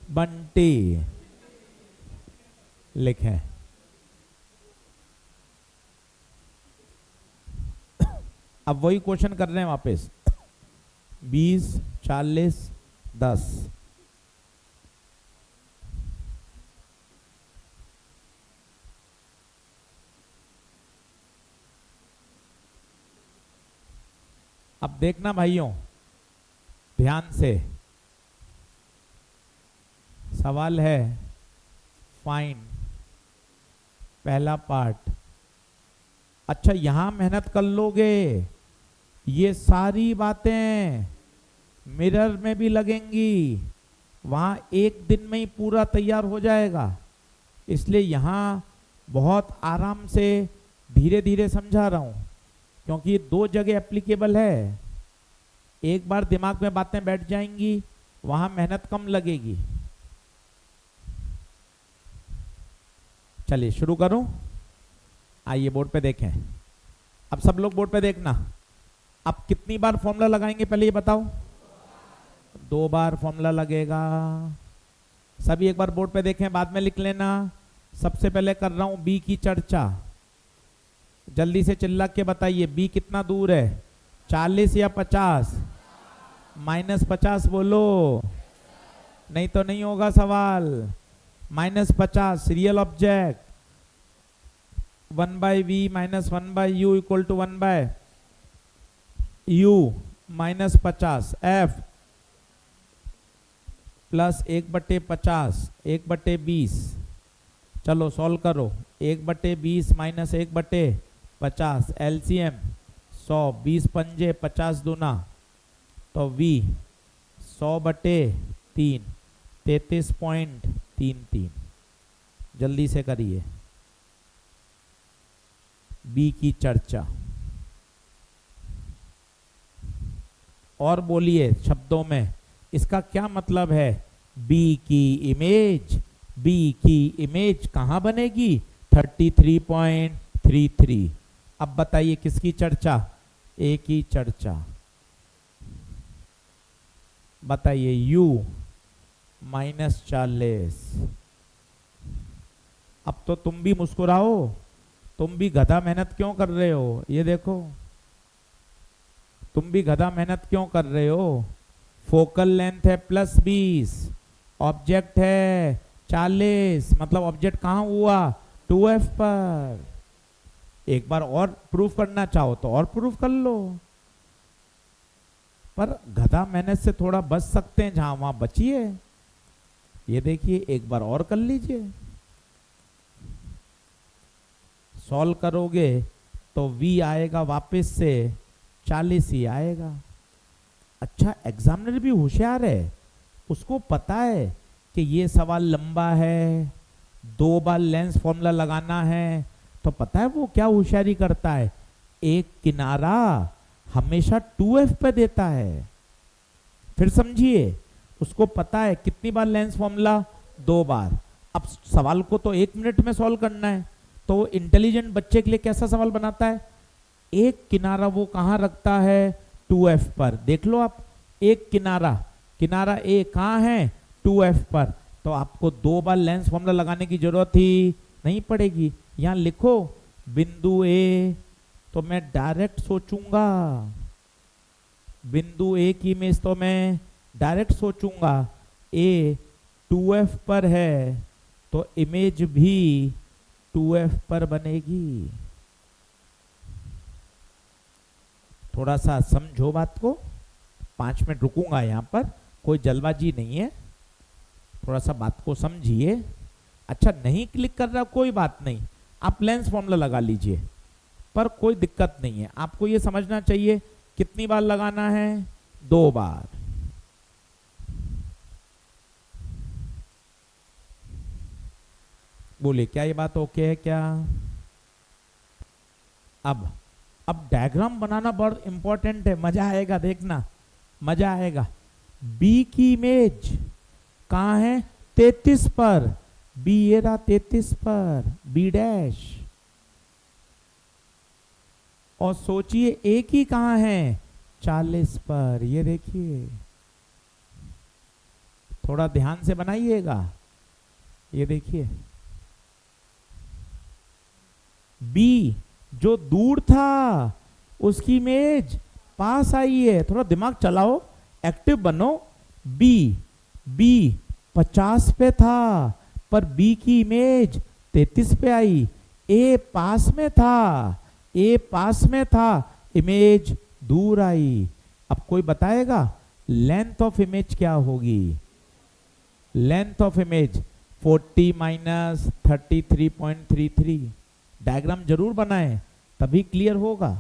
बंटी लिखे। अब वही क्वेश्चन कर रहे हैं वापस, 20, 40, 10। अब देखना भाइयों ध्यान से, सवाल है फाइंड पहला पार्ट। अच्छा यहां मेहनत कर लोगे, ये सारी बातें मिरर में भी लगेंगी, वहां एक दिन में ही पूरा तैयार हो जाएगा। इसलिए यहां बहुत आराम से धीरे धीरे समझा रहा हूं, क्योंकि ये 2 जगह एप्लीकेबल है। एक बार दिमाग में बातें बैठ जाएंगी, वहां मेहनत कम लगेगी। चलिए शुरू करूं, आइए बोर्ड पे देखें। अब सब लोग बोर्ड पे देखना। अब कितनी बार फॉर्मूला लगाएंगे पहले ये बताओ? 2 बार फॉर्मूला लगेगा। सभी एक बार बोर्ड पे देखें, बाद में लिख लेना। सबसे पहले कर रहा हूं बी की चर्चा, जल्दी से चिल्ला के बताइए बी कितना दूर है, 40 या 50? -50 बोलो, नहीं तो नहीं होगा सवाल। -50 real object, 1/v - 1/u equal to 1/u -50 f plus 1/50 1/20। चलो सॉल्व करो, 1/20 माइनस 1/50 एलसीएम 100, 20 पंजे 50 दूना, तो v 100/3 33.33। जल्दी से करिए बी की चर्चा, और बोलिए शब्दों में इसका क्या मतलब है। बी की इमेज कहां बनेगी? 33.33। अब बताइए किसकी चर्चा? ए की चर्चा। बताइए u -40। अब तो तुम भी मुस्कुराओ, तुम भी गधा मेहनत क्यों कर रहे हो? ये देखो तुम भी गधा मेहनत क्यों कर रहे हो? फोकल लेंथ है +20, ऑब्जेक्ट है 40, मतलब ऑब्जेक्ट कहां हुआ? 2f पर। एक बार और प्रूफ करना चाहो तो और प्रूफ कर लो, पर गधा मेहनत से थोड़ा बच सकते हैं, जहां वहां बचिए। ये देखिए एक बार और कर लीजिए, सॉल्व करोगे तो v आएगा वापस से 40 ही आएगा। अच्छा एग्जामिनर भी होशियार है, उसको पता है कि ये सवाल लंबा है, 2 बार लेंस फॉर्मूला लगाना है, तो पता है वो क्या होशियारी करता है, एक किनारा हमेशा 2f पे देता है। फिर समझिए, उसको पता है कितनी बार लेंस फॉर्मूला? 2 बार, अब सवाल को तो 1 मिनट में सॉल्व करना है, तो इंटेलिजेंट बच्चे के लिए कैसा सवाल बनाता है, एक किनारा वो कहाँ रखता है 2f पर, देख लो आप, एक किनारा, किनारा ए कहाँ है 2f पर, तो आपको 2 बार लेंस फॉर्मूला लगाने की जरूरत ही नहीं पड़ेगी। यहां लिखो बिंदु ए, तो मैं डायरेक्ट सोचूंगा, बिंदु ए की इमेज तो मैं डायरेक्ट सोचूंगा, ए 2f पर है तो इमेज भी 2f पर बनेगी। थोड़ा सा समझो बात को, 5 मिनट रुकूंगा यहां पर, कोई जल्दबाजी नहीं है, थोड़ा सा बात को समझिए। अच्छा नहीं क्लिक कर रहा कोई बात नहीं, आप लेंस फॉर्मूला लगा लीजिए, पर कोई दिक्कत नहीं है। आपको ये समझना चाहिए कितनी बार लगाना है, 2 बार। बोले क्या ये बात ओके है क्या? अब डायग्राम बनाना बहुत इंपॉर्टेंट है, मजा आएगा, देखना मजा आएगा। बी की इमेज कहां है 33 पर, बी ये रहा 33 पर, बी डैश, और सोचिए ए की कहां है 40 पर, ये देखिए, थोड़ा ध्यान से बनाइएगा, ये देखिए बी जो दूर था उसकी इमेज पास आई है, थोड़ा दिमाग चलाओ, एक्टिव बनो। बी 50 पे था पर बी की इमेज 33 पे आई, ए पास में था, इमेज दूर आई। अब कोई बताएगा लेंथ ऑफ इमेज क्या होगी? Length of image 40 minus 33.33। Diagram जरूर बनाएं तभी क्लियर होगा,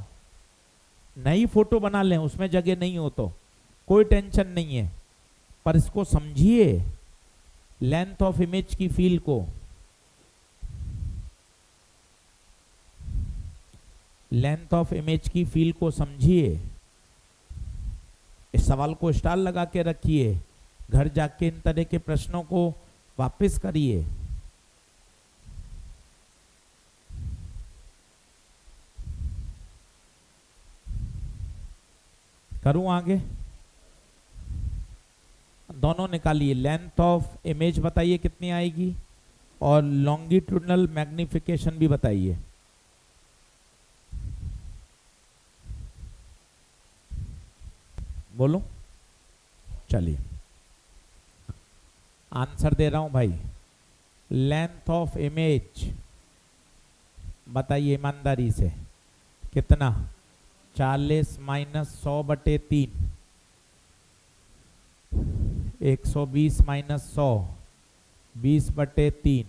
नई फोटो बना लें उसमें जगह नहीं हो तो कोई टेंशन नहीं है, पर इसको समझिए लेंथ ऑफ इमेज की फील को। लेंथ ऑफ इमेज की फील को समझिए। इस सवाल को स्टार लगा के रखिए, घर जाके इन तरह के प्रश्नों को वापस करिए। करूं आगे? दोनों निकालिए, लेंथ ऑफ इमेज बताइए कितनी आएगी और लॉन्गिट्यूडनल मैग्निफिकेशन भी बताइए। बोलो, चलिए आंसर दे रहा हूं भाई। लेंथ ऑफ इमेज बताइए ईमानदारी से कितना, 40 माइनस 100/3, 120 माइनस 100, 20/3,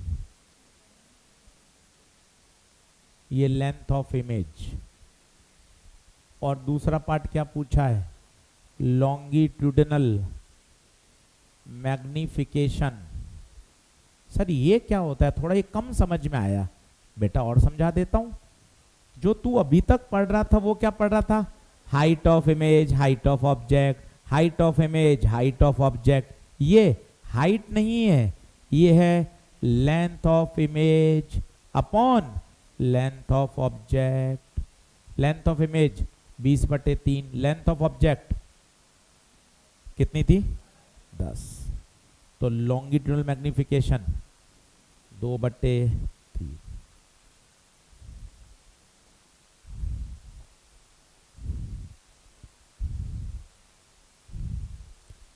ये लेंथ ऑफ इमेज। और दूसरा पार्ट क्या पूछा है, लॉन्गिट्यूडनल मैग्निफिकेशन। सर ये क्या होता है, थोड़ा ये कम समझ में आया बेटा, और समझा देता हूं। जो तू अभी तक पढ़ रहा था वो क्या पढ़ रहा था, height of image, height of object, height of image, height of object. ये हाइट नहीं है, ये है length of image upon length of object. Length of image 20/3, length of object कितनी थी 10, तो लॉन्गिट्यूडनल मैग्निफिकेशन 2/3।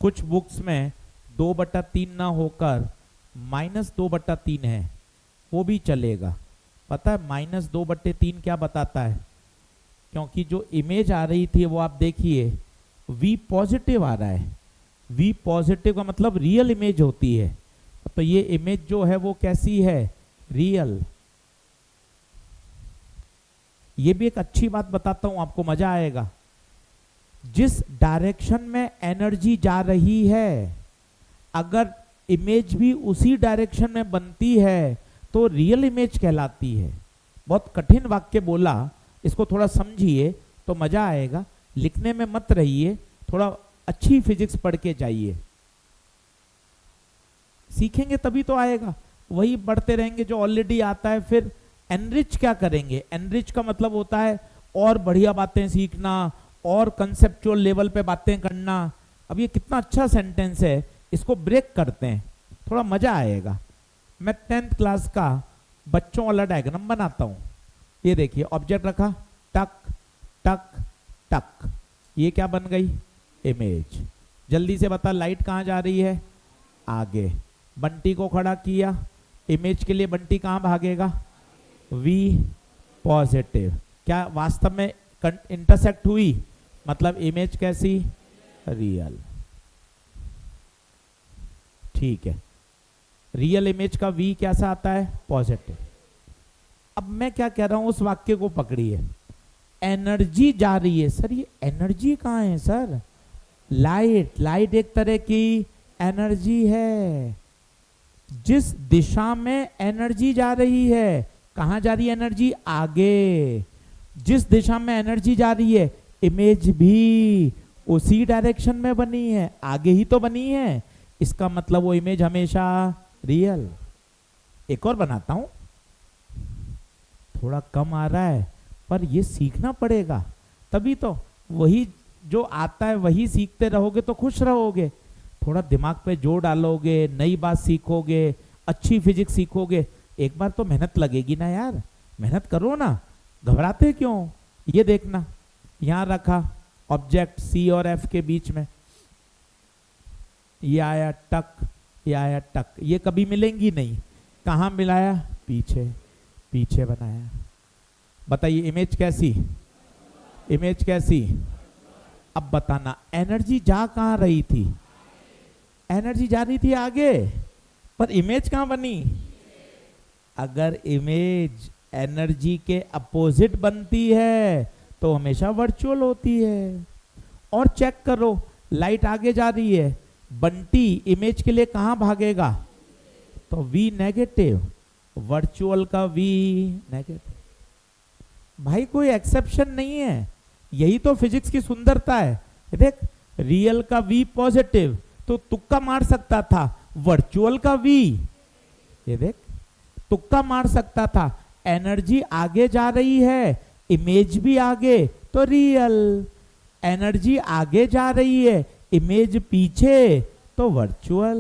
कुछ बुक्स में 2/3 ना होकर -2/3 है, वो भी चलेगा। पता है -2/3 क्या बताता है, क्योंकि जो इमेज आ रही थी वो आप देखिए V पॉजिटिव आ रहा है, V पॉजिटिव का मतलब रियल इमेज होती है, तो ये इमेज जो है वो कैसी है, रियल। ये भी एक अच्छी बात बताता हूं आपको, मजा आएगा। जिस डायरेक्शन में एनर्जी जा रही है, अगर इमेज भी उसी डायरेक्शन में बनती है तो रियल इमेज कहलाती है। बहुत कठिन वाक्य बोला, इसको थोड़ा समझिए तो मजा आएगा, लिखने में मत रहिए, थोड़ा अच्छी फिजिक्स पढ़ के जाइए, सीखेंगे तभी तो आएगा। वही पढ़ते रहेंगे जो ऑलरेडी आता है। फिर एनरिच क्या करेंगे? एनरिच का मतलब होता है और बढ़िया बातें सीखना और कंसेप्चुअल लेवल पे बातें करना। अब ये कितना अच्छा सेंटेंस है, इसको ब्रेक करते हैं, थोड़ा मजा आएगा। मैं 10th क्लास का बच्चों वाला डायग्राम बनाता हूं। ये देखिए, ऑब्जेक्ट रखा, टक टक टक, ये क्या बन गई? इमेज। जल्दी से बता, लाइट कहां जा रही है? आगे। बंटी को खड़ा किया, इमेज के लिए बंटी कहां भागेगा? V positive. क्या वास्तव में इंटरसेक्ट हुई? मतलब इमेज कैसी? रियल। ठीक है, रियल इमेज का वी कैसा आता है? पॉजिटिव। अब मैं क्या कह रहा हूं, उस वाक्य को पकड़िए। एनर्जी जा रही है। सर ये एनर्जी कहां है सर? लाइट। लाइट एक तरह की एनर्जी है। जिस दिशा में एनर्जी जा रही है, कहां जा रही है एनर्जी? आगे। जिस दिशा में एनर्जी जा रही है, इमेज भी उसी डायरेक्शन में बनी है, आगे ही तो बनी है। इसका मतलब वो इमेज हमेशा रियल। एक और बनाता हूं, थोड़ा कम आ रहा है पर ये सीखना पड़ेगा, तभी तो। वही जो आता है वही सीखते रहोगे तो खुश रहोगे। थोड़ा दिमाग पे जोर डालोगे, नई बात सीखोगे, अच्छी फिजिक्स सीखोगे, एक बार तो मेहनत लगेगी ना यार। मेहनत करो ना, घबराते क्यों? ये देखना, यहां रखा ऑब्जेक्ट सी और एफ के बीच में, ये आया टक, ये आया टक, ये कभी मिलेंगी नहीं। कहां मिलाया? पीछे। पीछे बनाया। बताइए इमेज कैसी? इमेज कैसी? अब बताना, एनर्जी जा कहां रही थी? एनर्जी जा रही थी आगे, पर इमेज कहां बनी? अगर इमेज एनर्जी के अपोजिट बनती है तो हमेशा वर्चुअल होती है। और चेक करो, लाइट आगे जा रही है, बंटी इमेज के लिए कहां भागेगा? तो वी नेगेटिव, वर्चुअल का वी नेगेटिव। भाई कोई एक्सेप्शन नहीं है, यही तो फिजिक्स की सुंदरता है। देख, रियल का वी पॉजिटिव, तो तुक्का मार सकता था वर्चुअल का वी। ये देख, तुक्का मार सकता था। एनर्जी आगे जा रही है, इमेज भी आगे, तो रियल। एनर्जी आगे जा रही है, इमेज पीछे, तो वर्चुअल।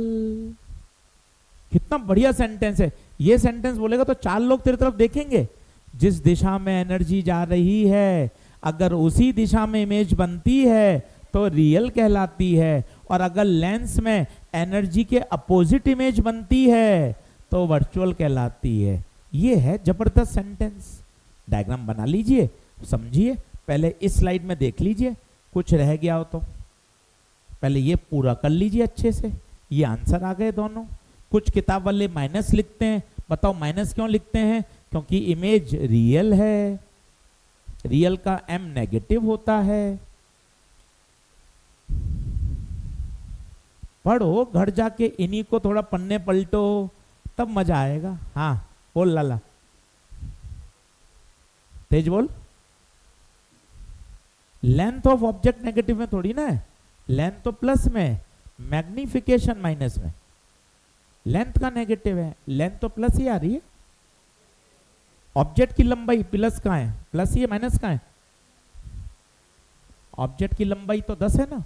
कितना बढ़िया सेंटेंस है। ये सेंटेंस बोलेगा तो 4 लोग तेरी तरफ देखेंगे। जिस दिशा में एनर्जी जा रही है, अगर उसी दिशा में इमेज बनती है तो रियल कहलाती है, और अगर लेंस में एनर्जी के अपोजिट इमेज बनती है तो वर्चुअल कहलाती है। ये है जबरदस्त सेंटेंस। डायग्राम बना लीजिए, समझिए। पहले इस स्लाइड में देख लीजिए, कुछ रह गया हो तो पहले ये पूरा कर लीजिए अच्छे से। ये आंसर आ गए दोनों। कुछ किताब वाले माइनस लिखते हैं, बताओ माइनस क्यों लिखते हैं? क्योंकि इमेज रियल है, रियल का एम नेगेटिव होता है। पढ़ो, घर जाके इन्हीं को थोड़ा पन्ने पलटो, तब मजा आएगा। हाँ बोल लाला, तेज बोल। लेंथ ऑफ ऑब्जेक्ट नेगेटिव में थोड़ी ना है, लेंथ तो प्लस में, मैग्निफिकेशन माइनस में। लेंथ का नेगेटिव है, लेंथ तो प्लस ही आ रही है। ऑब्जेक्ट की लंबाई प्लस का है, प्लस ही है, माइनस का है। ऑब्जेक्ट की लंबाई तो 10 है ना,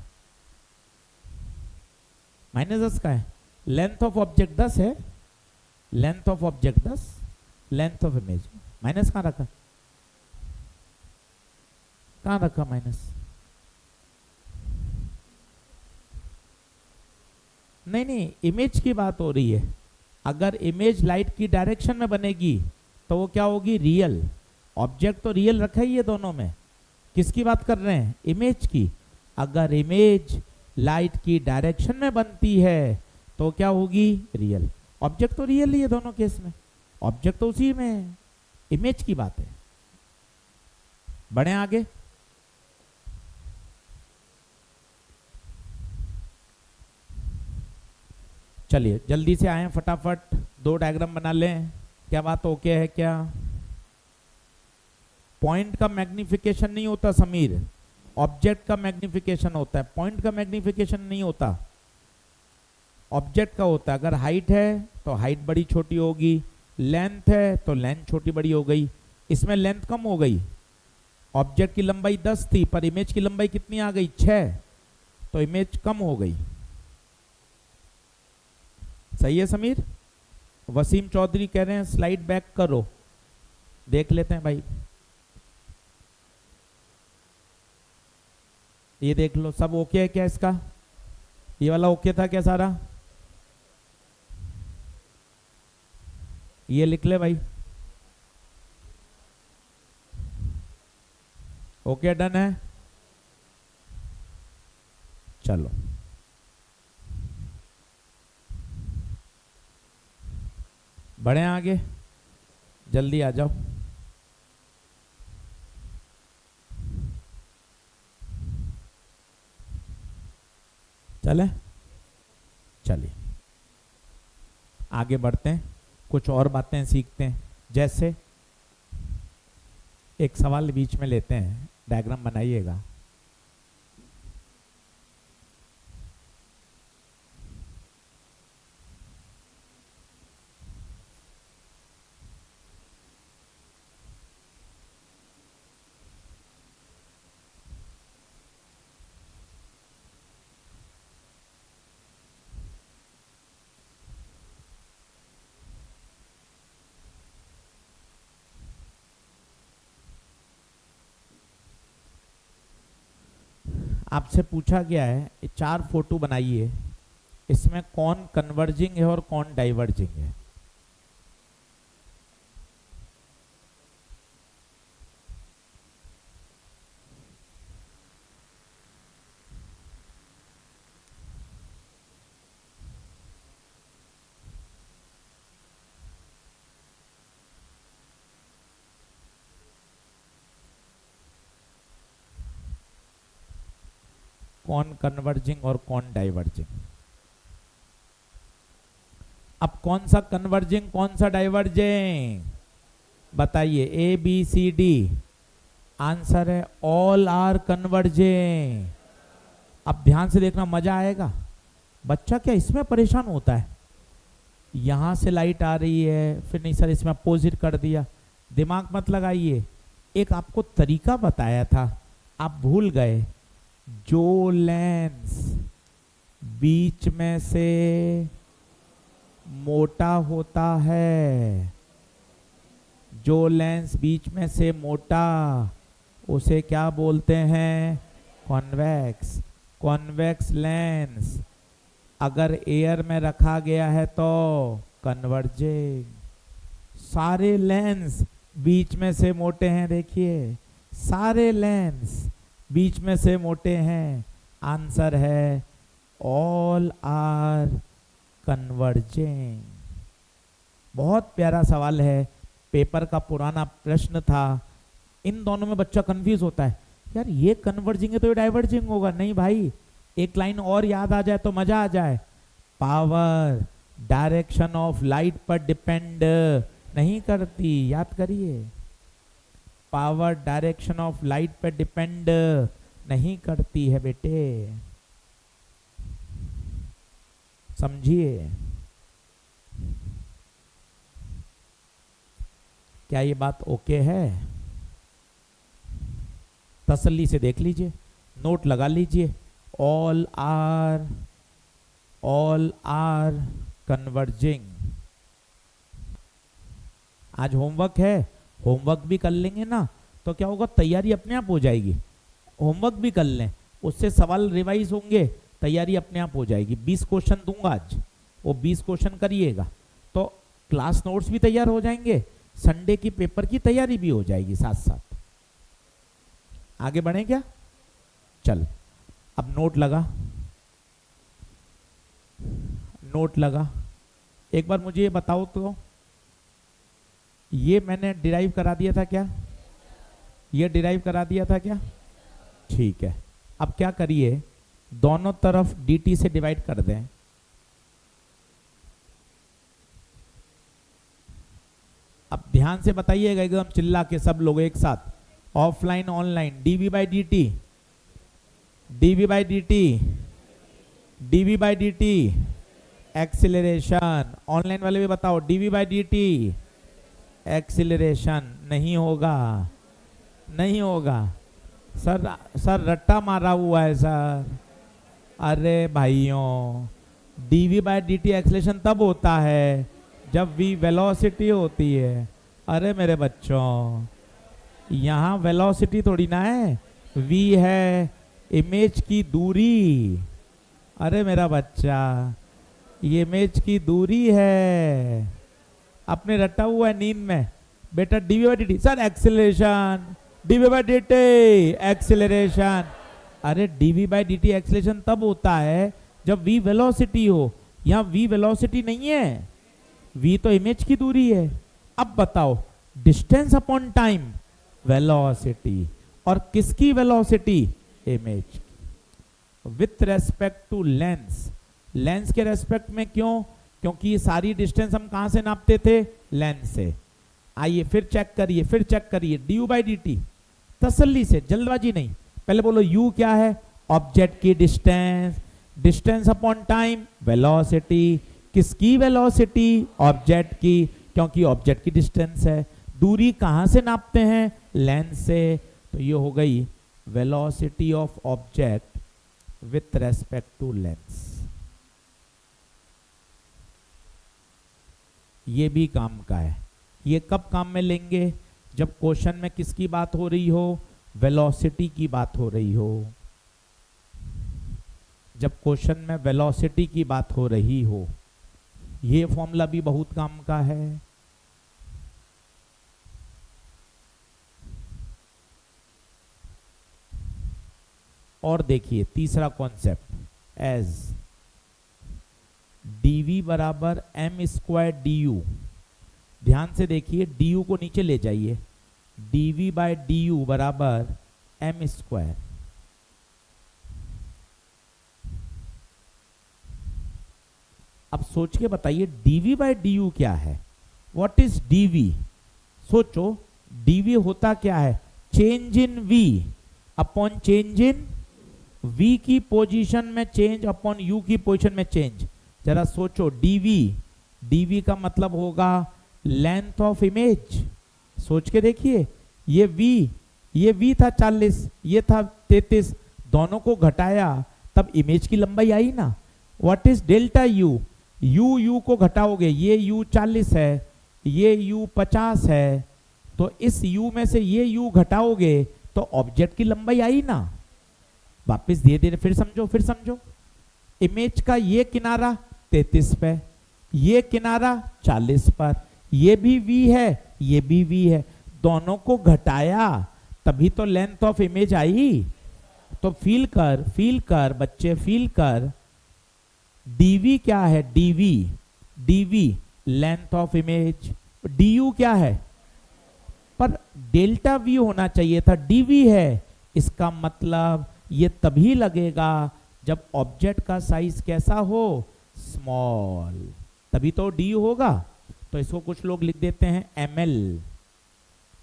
माइनस 10 का है। लेंथ ऑफ ऑब्जेक्ट 10 है, length of object 10, length of image minus कहां रखा? कहां रखा माइनस? नहीं नहीं, इमेज की बात हो रही है। अगर इमेज लाइट की डायरेक्शन में बनेगी तो वो क्या होगी? रियल। ऑब्जेक्ट तो रियल रखा ही है दोनों में। किसकी बात कर रहे हैं? इमेज की। अगर इमेज लाइट की डायरेक्शन में बनती है तो क्या होगी? रियल। ऑब्जेक्ट तो रियल ही है दोनों केस में, ऑब्जेक्ट तो उसी में है। इमेज की बात है। बढ़े आगे। चलिए जल्दी से आए, फटाफट 2 डायग्राम बना लें। क्या बात ओके है क्या? पॉइंट का मैग्निफिकेशन नहीं होता समीर, ऑब्जेक्ट का मैग्निफिकेशन होता है। पॉइंट का मैग्निफिकेशन नहीं होता, ऑब्जेक्ट का होता है। अगर हाइट है तो हाइट बड़ी छोटी होगी, लेंथ है तो लेंथ छोटी बड़ी हो गई, इसमें लेंथ कम हो गई, ऑब्जेक्ट की लंबाई 10 थी पर इमेज की लंबाई कितनी आ गई 6, तो इमेज कम हो गई। सही है समीर? वसीम चौधरी कह रहे हैं स्लाइड बैक करो, देख लेते हैं भाई। ये देख लो सब ओके है क्या इसका? ये वाला ओके था क्या सारा? ये लिख ले भाई। ओके डन है, चलो बढ़े आगे, जल्दी आ जाओ। चले चलिए आगे बढ़ते हैं, कुछ और बातें सीखते हैं। जैसे एक सवाल बीच में लेते हैं, डायग्राम बनाइएगा। आपसे पूछा गया है 4 फोटो बनाइए, इसमें कौन कन्वर्जिंग है और कौन डाइवर्जिंग है। कौन कन्वर्जिंग और कौन डाइवर्जिंग? अब कौन सा कन्वर्जिंग कौन सा डाइवर्जिंग बताइए। A B C D, answer है ऑल आर कन्वर्जिंग। अब ध्यान से देखना, मजा आएगा। बच्चा क्या इसमें परेशान होता है, यहां से लाइट आ रही है फिर नहीं सर इसमें अपोजिट कर दिया, दिमाग मत लगाइए। एक आपको तरीका बताया था, आप भूल गए। जो लेंस बीच में से मोटा होता है, जो लेंस बीच में से मोटा, उसे क्या बोलते हैं? कॉन्वेक्स। कॉन्वेक्स लेंस अगर एयर में रखा गया है तो कन्वर्जिंग। सारे लेंस बीच में से मोटे हैं, देखिए सारे लेंस बीच में से मोटे हैं, आंसर है ऑल आर कन्वर्जिंग। बहुत प्यारा सवाल है, पेपर का पुराना प्रश्न था। इन दोनों में बच्चा कंफ्यूज होता है, यार ये कन्वर्जिंग है तो ये डाइवर्जिंग होगा। नहीं भाई, एक लाइन और याद आ जाए तो मजा आ जाए। पावर डायरेक्शन ऑफ लाइट पर डिपेंड नहीं करती, याद करिए। पावर डायरेक्शन ऑफ लाइट पर डिपेंड नहीं करती है बेटे, समझिए। क्या ये बात ओके है? तसल्ली से देख लीजिए, नोट लगा लीजिए। All are converging. आज होमवर्क है, होमवर्क भी कर लेंगे ना तो क्या होगा, तैयारी अपने आप हो जाएगी। होमवर्क भी कर लें, उससे सवाल रिवाइज होंगे, तैयारी अपने आप हो जाएगी। 20 क्वेश्चन दूंगा आज, वो 20 क्वेश्चन करिएगा तो क्लास नोट्स भी तैयार हो जाएंगे, संडे की पेपर की तैयारी भी हो जाएगी साथ साथ। आगे बढ़े क्या? चल अब नोट लगा, नोट लगा। एक बार मुझे ये बताओ तो, ये मैंने डिराइव करा दिया था क्या? ये डिराइव करा दिया था क्या? ठीक है। अब क्या करिए, दोनों तरफ dt से डिवाइड कर दें। अब ध्यान से बताइएगा एकदम चिल्ला के सब लोग एक साथ, offline online. dv by dt, dv by dt, dv by dt, acceleration. Online वाले भी बताओ, DV by D T acceleration. नहीं होगा, नहीं होगा सर, सर रट्टा मारा हुआ है सर। अरे भाइयों, DV by D T acceleration तब होता है जब वी वेलोसिटी होती है। अरे मेरे बच्चों, यहाँ वेलोसिटी थोड़ी ना है, वी है इमेज की दूरी। अरे मेरा बच्चा, ये इमेज की दूरी है। आपने रटा हुआ है नींद में बेटा। D v by D t sir acceleration, d v by D T acceleration. अरे d v by D T acceleration तब होता है जब वी वेलोसिटी हो। यहाँ वी वेलोसिटी नहीं है, वी तो इमेज की दूरी है। अब बताओ, डिस्टेंस अपॉन टाइम वेलोसिटी, और किसकी velocity? Image. With respect to lens, lens के रेस्पेक्ट में क्यों? क्योंकि ये सारी डिस्टेंस हम कहां से नापते थे? लेंस से। आइए फिर चेक करिए, फिर चेक करिए। D you by D T, तसल्ली से, जल्दबाजी नहीं। पहले बोलो यू क्या है? ऑब्जेक्ट की distance, distance upon time velocity. किसकी वेलोसिटी? ऑब्जेक्ट की, क्योंकि ऑब्जेक्ट की डिस्टेंस है। दूरी कहां से नापते हैं? लेंस से। तो ये हो गई velocity of object with respect to lens. ये भी काम का है। ये कब काम में लेंगे? जब क्वेश्चन में किसकी बात हो रही हो? वेलोसिटी की बात हो रही हो। जब क्वेश्चन में वेलोसिटी की बात हो रही हो, ये फॉर्मूला भी बहुत काम का है। और देखिए तीसरा कॉन्सेप्ट, एज dv बराबर एम स्क्वायर डी यू। ध्यान से देखिए, डी यू को नीचे ले जाइए। dv बाय डी यू बराबर एम स्क्वायर। अब सोच के बताइए dv बाय डी यू क्या है? What is dv? सोचो, dv होता क्या है? Change in v upon change in v की पोजीशन में चेंज अपॉन u की पोजीशन में चेंज। जरा सोचो, dv का मतलब होगा लेंथ ऑफ इमेज। सोच के देखिए, ये v था 40, ये था 33, दोनों को घटाया तब इमेज की लंबाई आई ना। What is delta u? u को घटाओगे, ये u 40 है, ये u 50 है, तो इस u में से ये u घटाओगे तो ऑब्जेक्ट की लंबाई आई ना। वापस धीरे धीरे फिर समझो, इमेज का ये किनारा 33 पे, ये किनारा 40 पर, ये भी v है, ये भी v है, दोनों को घटाया तभी तो लेंथ ऑफ इमेज आई। तो फील कर बच्चे, फील कर, dv क्या है? dv length of image, du क्या है? पर डेल्टा v होना चाहिए था, dv है। इसका मतलब ये तभी लगेगा जब ऑब्जेक्ट का साइज कैसा हो? स्मॉल, तभी तो d होगा। तो इसको कुछ लोग लिख देते हैं ml,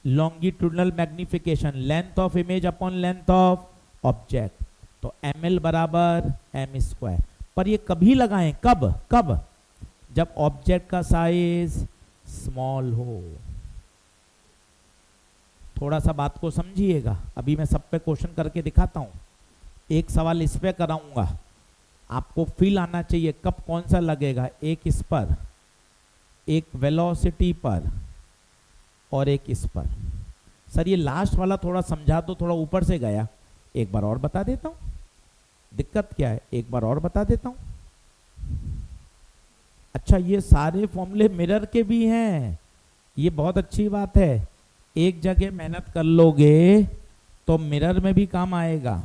longitudinal magnification, length of image upon length of object. तो ml बराबर m स्क्वायर। पर ये कभी लगाएं, कब? जब ऑब्जेक्ट का साइज स्मॉल हो। थोड़ा सा बात को समझिएगा, अभी मैं सब पे क्वेश्चन करके दिखाता हूं। एक सवाल इस पे कराऊंगा, आपको फील आना चाहिए कब कौन सा लगेगा। एक इस पर, एक वेलोसिटी पर, और एक इस पर। सर ये लास्ट वाला थोड़ा समझा दो, थोड़ा ऊपर से गया। एक बार और बता देता हूं, दिक्कत क्या है, एक बार और बता देता हूं। अच्छा, ये सारे फॉर्मूले मिरर के भी हैं, ये बहुत अच्छी बात है। एक जगह मेहनत कर लोगे तो मिरर में भी काम आएगा।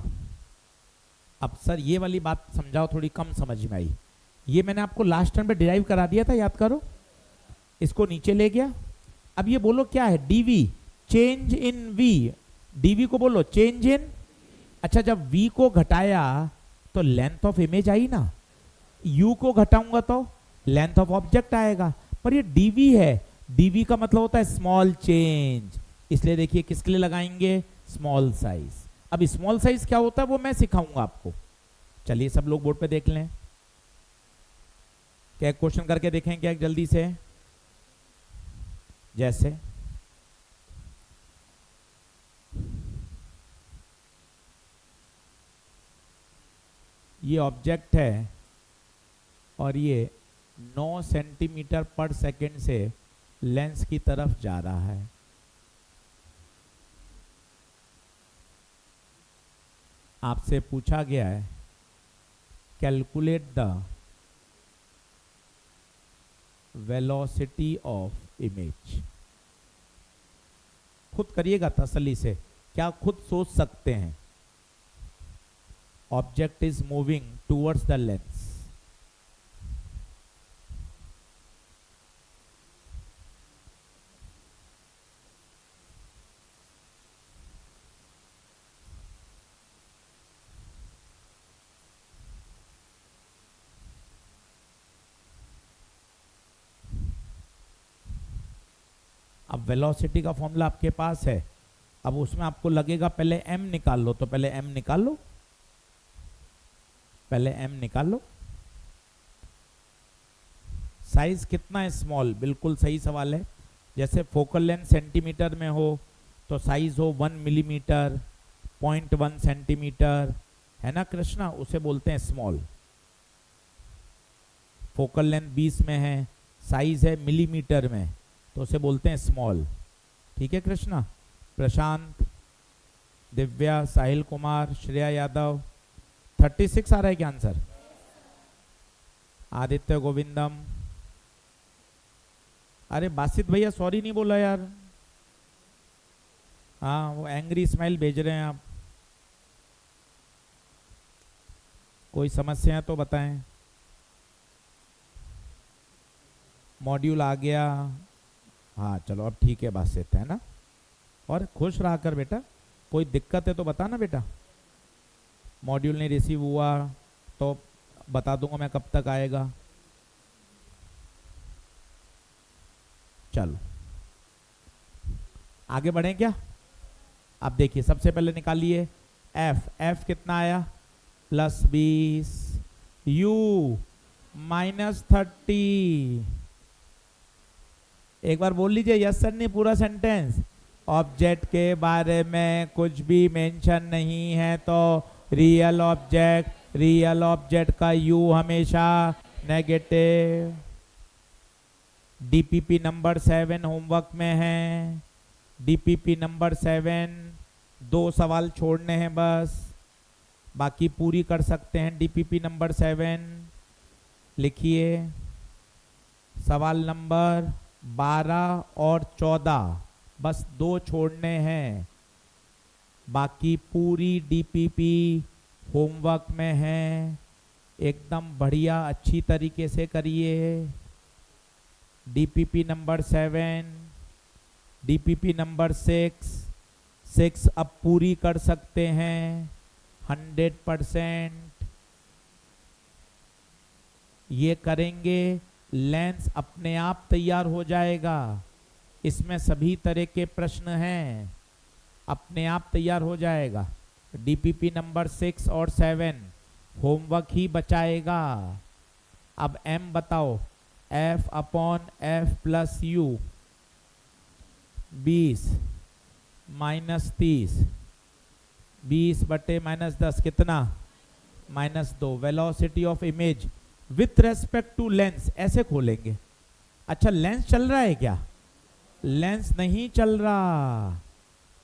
अब सर ये वाली बात समझाओ, थोड़ी कम समझ में आई। ये मैंने आपको लास्ट टाइम पे डिराइव करा दिया था, याद करो। इसको नीचे ले गया। अब ये बोलो क्या है? dv change in v, dv को बोलो चेंज इन। अच्छा, जब v को घटाया तो लेंथ ऑफ इमेज आई ना, u को घटाऊंगा तो लेंथ ऑफ ऑब्जेक्ट आएगा। पर ये dv है, dv का मतलब होता है स्मॉल चेंज, इसलिए देखिए किसके लिए लगाएंगे? Small size. अब स्मॉल साइज क्या होता है वो मैं सिखाऊंगा आपको। चलिए सब लोग बोर्ड पे देख लें। क्या क्वेश्चन करके देखें क्या जल्दी से? जैसे ये ऑब्जेक्ट है और ये 9 सेंटीमीटर पर सेकंड से लेंस की तरफ जा रहा है। आपसे पूछा गया है calculate the velocity of image. खुद करिएगा तसल्ली से, क्या खुद सोच सकते हैं? Object is moving towards the lens. अब वेलोसिटी का फॉर्मूला आपके पास है। अब उसमें आपको लगेगा पहले m निकाल लो, तो पहले m निकाल लो, पहले m निकाल लो। साइज कितना है? स्मॉल। बिल्कुल सही सवाल है। जैसे फोकल लेंथ सेंटीमीटर में हो तो साइज हो 1 मिलीमीटर, 0.1 सेंटीमीटर, है ना कृष्णा, उसे बोलते हैं स्मॉल। फोकल लेंथ 20 में है, साइज है मिलीमीटर में, तो उसे बोलते हैं स्मॉल। ठीक है कृष्णा? प्रशांत, दिव्या, साहिल कुमार, श्रेया यादव, 36 आ रहा है क्या आंसर? आदित्य गोविंदम, अरे बासित भैया सॉरी नहीं बोला यार। हाँ, वो एंग्री स्माइल भेज रहे हैं आप। कोई समस्या है तो बताएं। मॉड्यूल आ गया। हाँ चलो अब ठीक है, बासित है ना। और खुश रहा कर बेटा, कोई दिक्कत है तो बता ना बेटा। मॉड्यूल नहीं रिसीव हुआ तो बता दूंगा मैं कब तक आएगा। चलो आगे बढ़ें क्या? अब देखिए सबसे पहले निकालिए एफ कितना आया? +20, u -30। एक बार बोल लीजिए यस सर, नहीं पूरा सेंटेंस। ऑब्जेक्ट के बारे में कुछ भी मेंशन नहीं है तो रियल ऑब्जेक्ट का u हमेशा नेगेटिव। डीपीपी नंबर 7 होमवर्क में है। डीपीपी नंबर 7 2 सवाल छोड़ने हैं बस, बाकी पूरी कर सकते हैं। डीपीपी नंबर 7 लिखिए। सवाल नंबर 12 और 14 बस 2 छोड़ने हैं, बाकी पूरी डीपीपी होमवर्क में है। एकदम बढ़िया अच्छी तरीके से करिए। डीपीपी नंबर 7, डीपीपी नंबर 6 अब पूरी कर सकते हैं 100%। ये करेंगे लेंस अपने आप तैयार हो जाएगा। इसमें सभी तरह के प्रश्न हैं, अपने आप तैयार हो जाएगा। डीपीपी नंबर 6 और 7 होमवर्क ही बचाएगा। अब m बताओ। F/F+u 20 -30, 20/-10 कितना? -2। Velocity of image with respect to lens, ऐसे खोलेंगे। अच्छा लेंस चल रहा है क्या? लेंस नहीं चल रहा,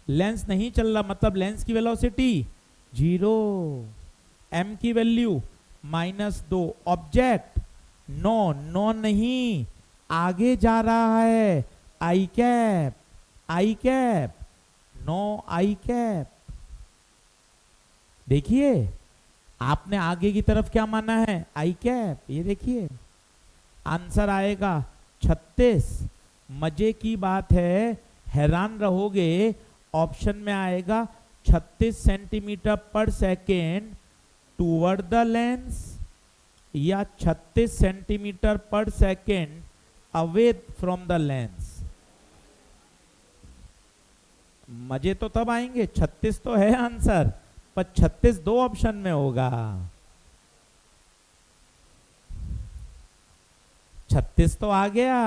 लेंस नहीं चल रहा, मतलब लेंस की वेलोसिटी 0, m की वैल्यू -2। ऑब्जेक्ट नो नहीं, आगे जा रहा है। आई कैप नो आई कैप। देखिए आपने आगे की तरफ क्या माना है? आई कैप। ये देखिए आंसर आएगा 36। मजे की बात है, हैरान रहोगे, ऑप्शन में आएगा 36 सेंटीमीटर पर सेकेंड टूवर्ड द लेंस या 36 सेंटीमीटर पर second away from the lens. मजे तो तब आएंगे, 36 तो है आंसर, पर 36 2 ऑप्शन में होगा। 36 तो आ गया,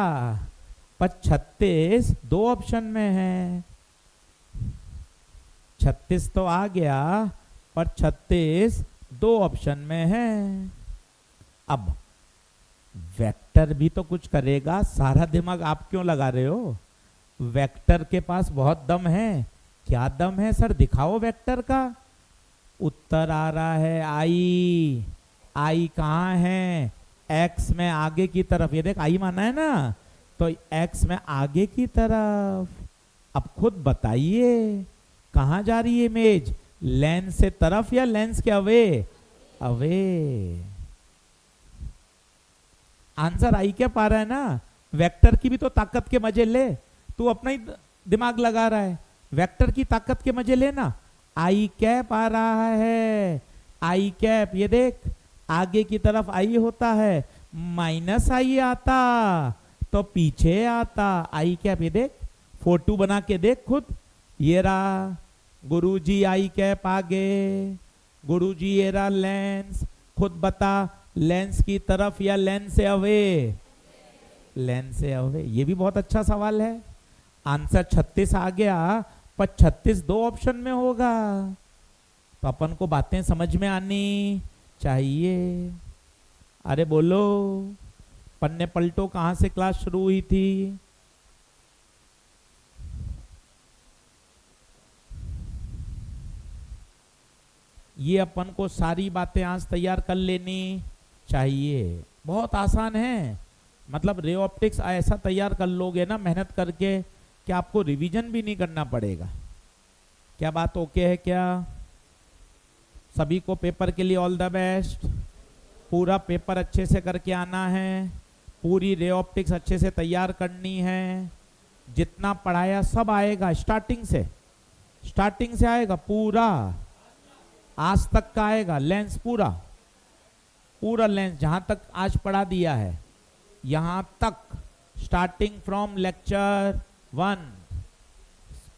पर 36 दो ऑप्शन में है। 36 तो आ गया, पर 36 दो ऑप्शन में है। अब वेक्टर भी तो कुछ करेगा, सारा दिमाग आप क्यों लगा रहे हो? वेक्टर के पास बहुत दम है। क्या दम है सर, दिखाओ वेक्टर का। उत्तर आ रहा है आई। आई कहाँ है? एक्स में आगे की तरफ। ये देख आई माना है ना, तो एक्स में आगे की तरफ। अब खुद बताइए कहाँ जा रही है इमेज, लेंस से तरफ या लेंस के अवे? अवे। आंसर आई क्या पा रहा है ना। वेक्टर की भी तो ताकत के मजे ले, तू अपना ही दिमाग लगा रहा है। वेक्टर की ताकत के मजे लेना। आई कैप आ रहा है, आई कैप। ये देख आगे की तरफ आई होता है, माइनस आई आता तो पीछे आता आई कैप। ये देख फोटो बना के देख खुद। ये रहा गुरुजी आई कैप आगे, गुरुजी ये रहा लेंस। खुद बता लेंस की तरफ या लेंस से अवे? लेंस से अवे। ये भी बहुत अच्छा सवाल है। आंसर 36 आ गया, पर 36 दो ऑप्शन में होगा, तो अपन को बातें समझ में आनी चाहिए। अरे बोलो, पन्ने पलटो, कहां से क्लास शुरू हुई थी? ये अपन को सारी बातें आज तैयार कर लेनी चाहिए। बहुत आसान है, मतलब रे ऑप्टिक्स ऐसा तैयार कर लोगे ना मेहनत करके कि आपको रिवीजन भी नहीं करना पड़ेगा। क्या बात ओके है क्या? सभी को पेपर के लिए ऑल द बेस्ट। पूरा पेपर अच्छे से करके आना है, पूरी रे ऑप्टिक्स अच्छे से तैयार करनी है। जितना पढ़ाया सब आएगा, स्टार्टिंग से आएगा, पूरा आज तक का आएगा। लेंस पूरा लेंस जहां तक आज पढ़ा दिया है, यहां तक, स्टार्टिंग फ्रॉम लेक्चर 1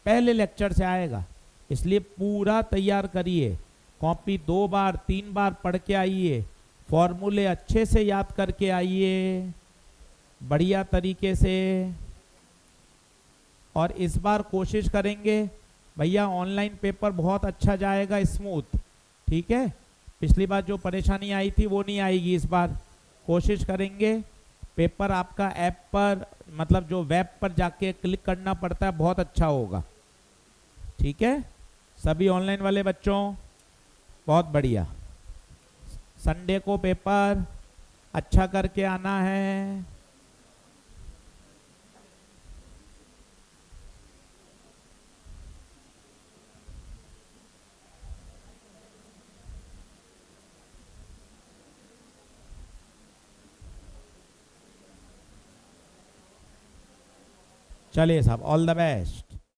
पहले लेक्चर से आएगा। इसलिए पूरा तैयार करिए, कॉपी 2 बार 3 बार पढ़ के आइए, फॉर्मूले अच्छे से याद करके आइए बढ़िया तरीके से। और इस बार कोशिश करेंगे भैया ऑनलाइन पेपर बहुत अच्छा जाएगा, स्मूथ। ठीक है, पिछली बार जो परेशानी आई थी वो नहीं आएगी इस बार। कोशिश करेंगे पेपर आपका ऐप पर, मतलब जो वेब पर जाके क्लिक करना पड़ता है, बहुत अच्छा होगा। ठीक है, सभी ऑनलाइन वाले बच्चों बहुत बढ़िया। संडे को पेपर अच्छा करके आना है। चलिए साहब, ऑल द बेस्ट।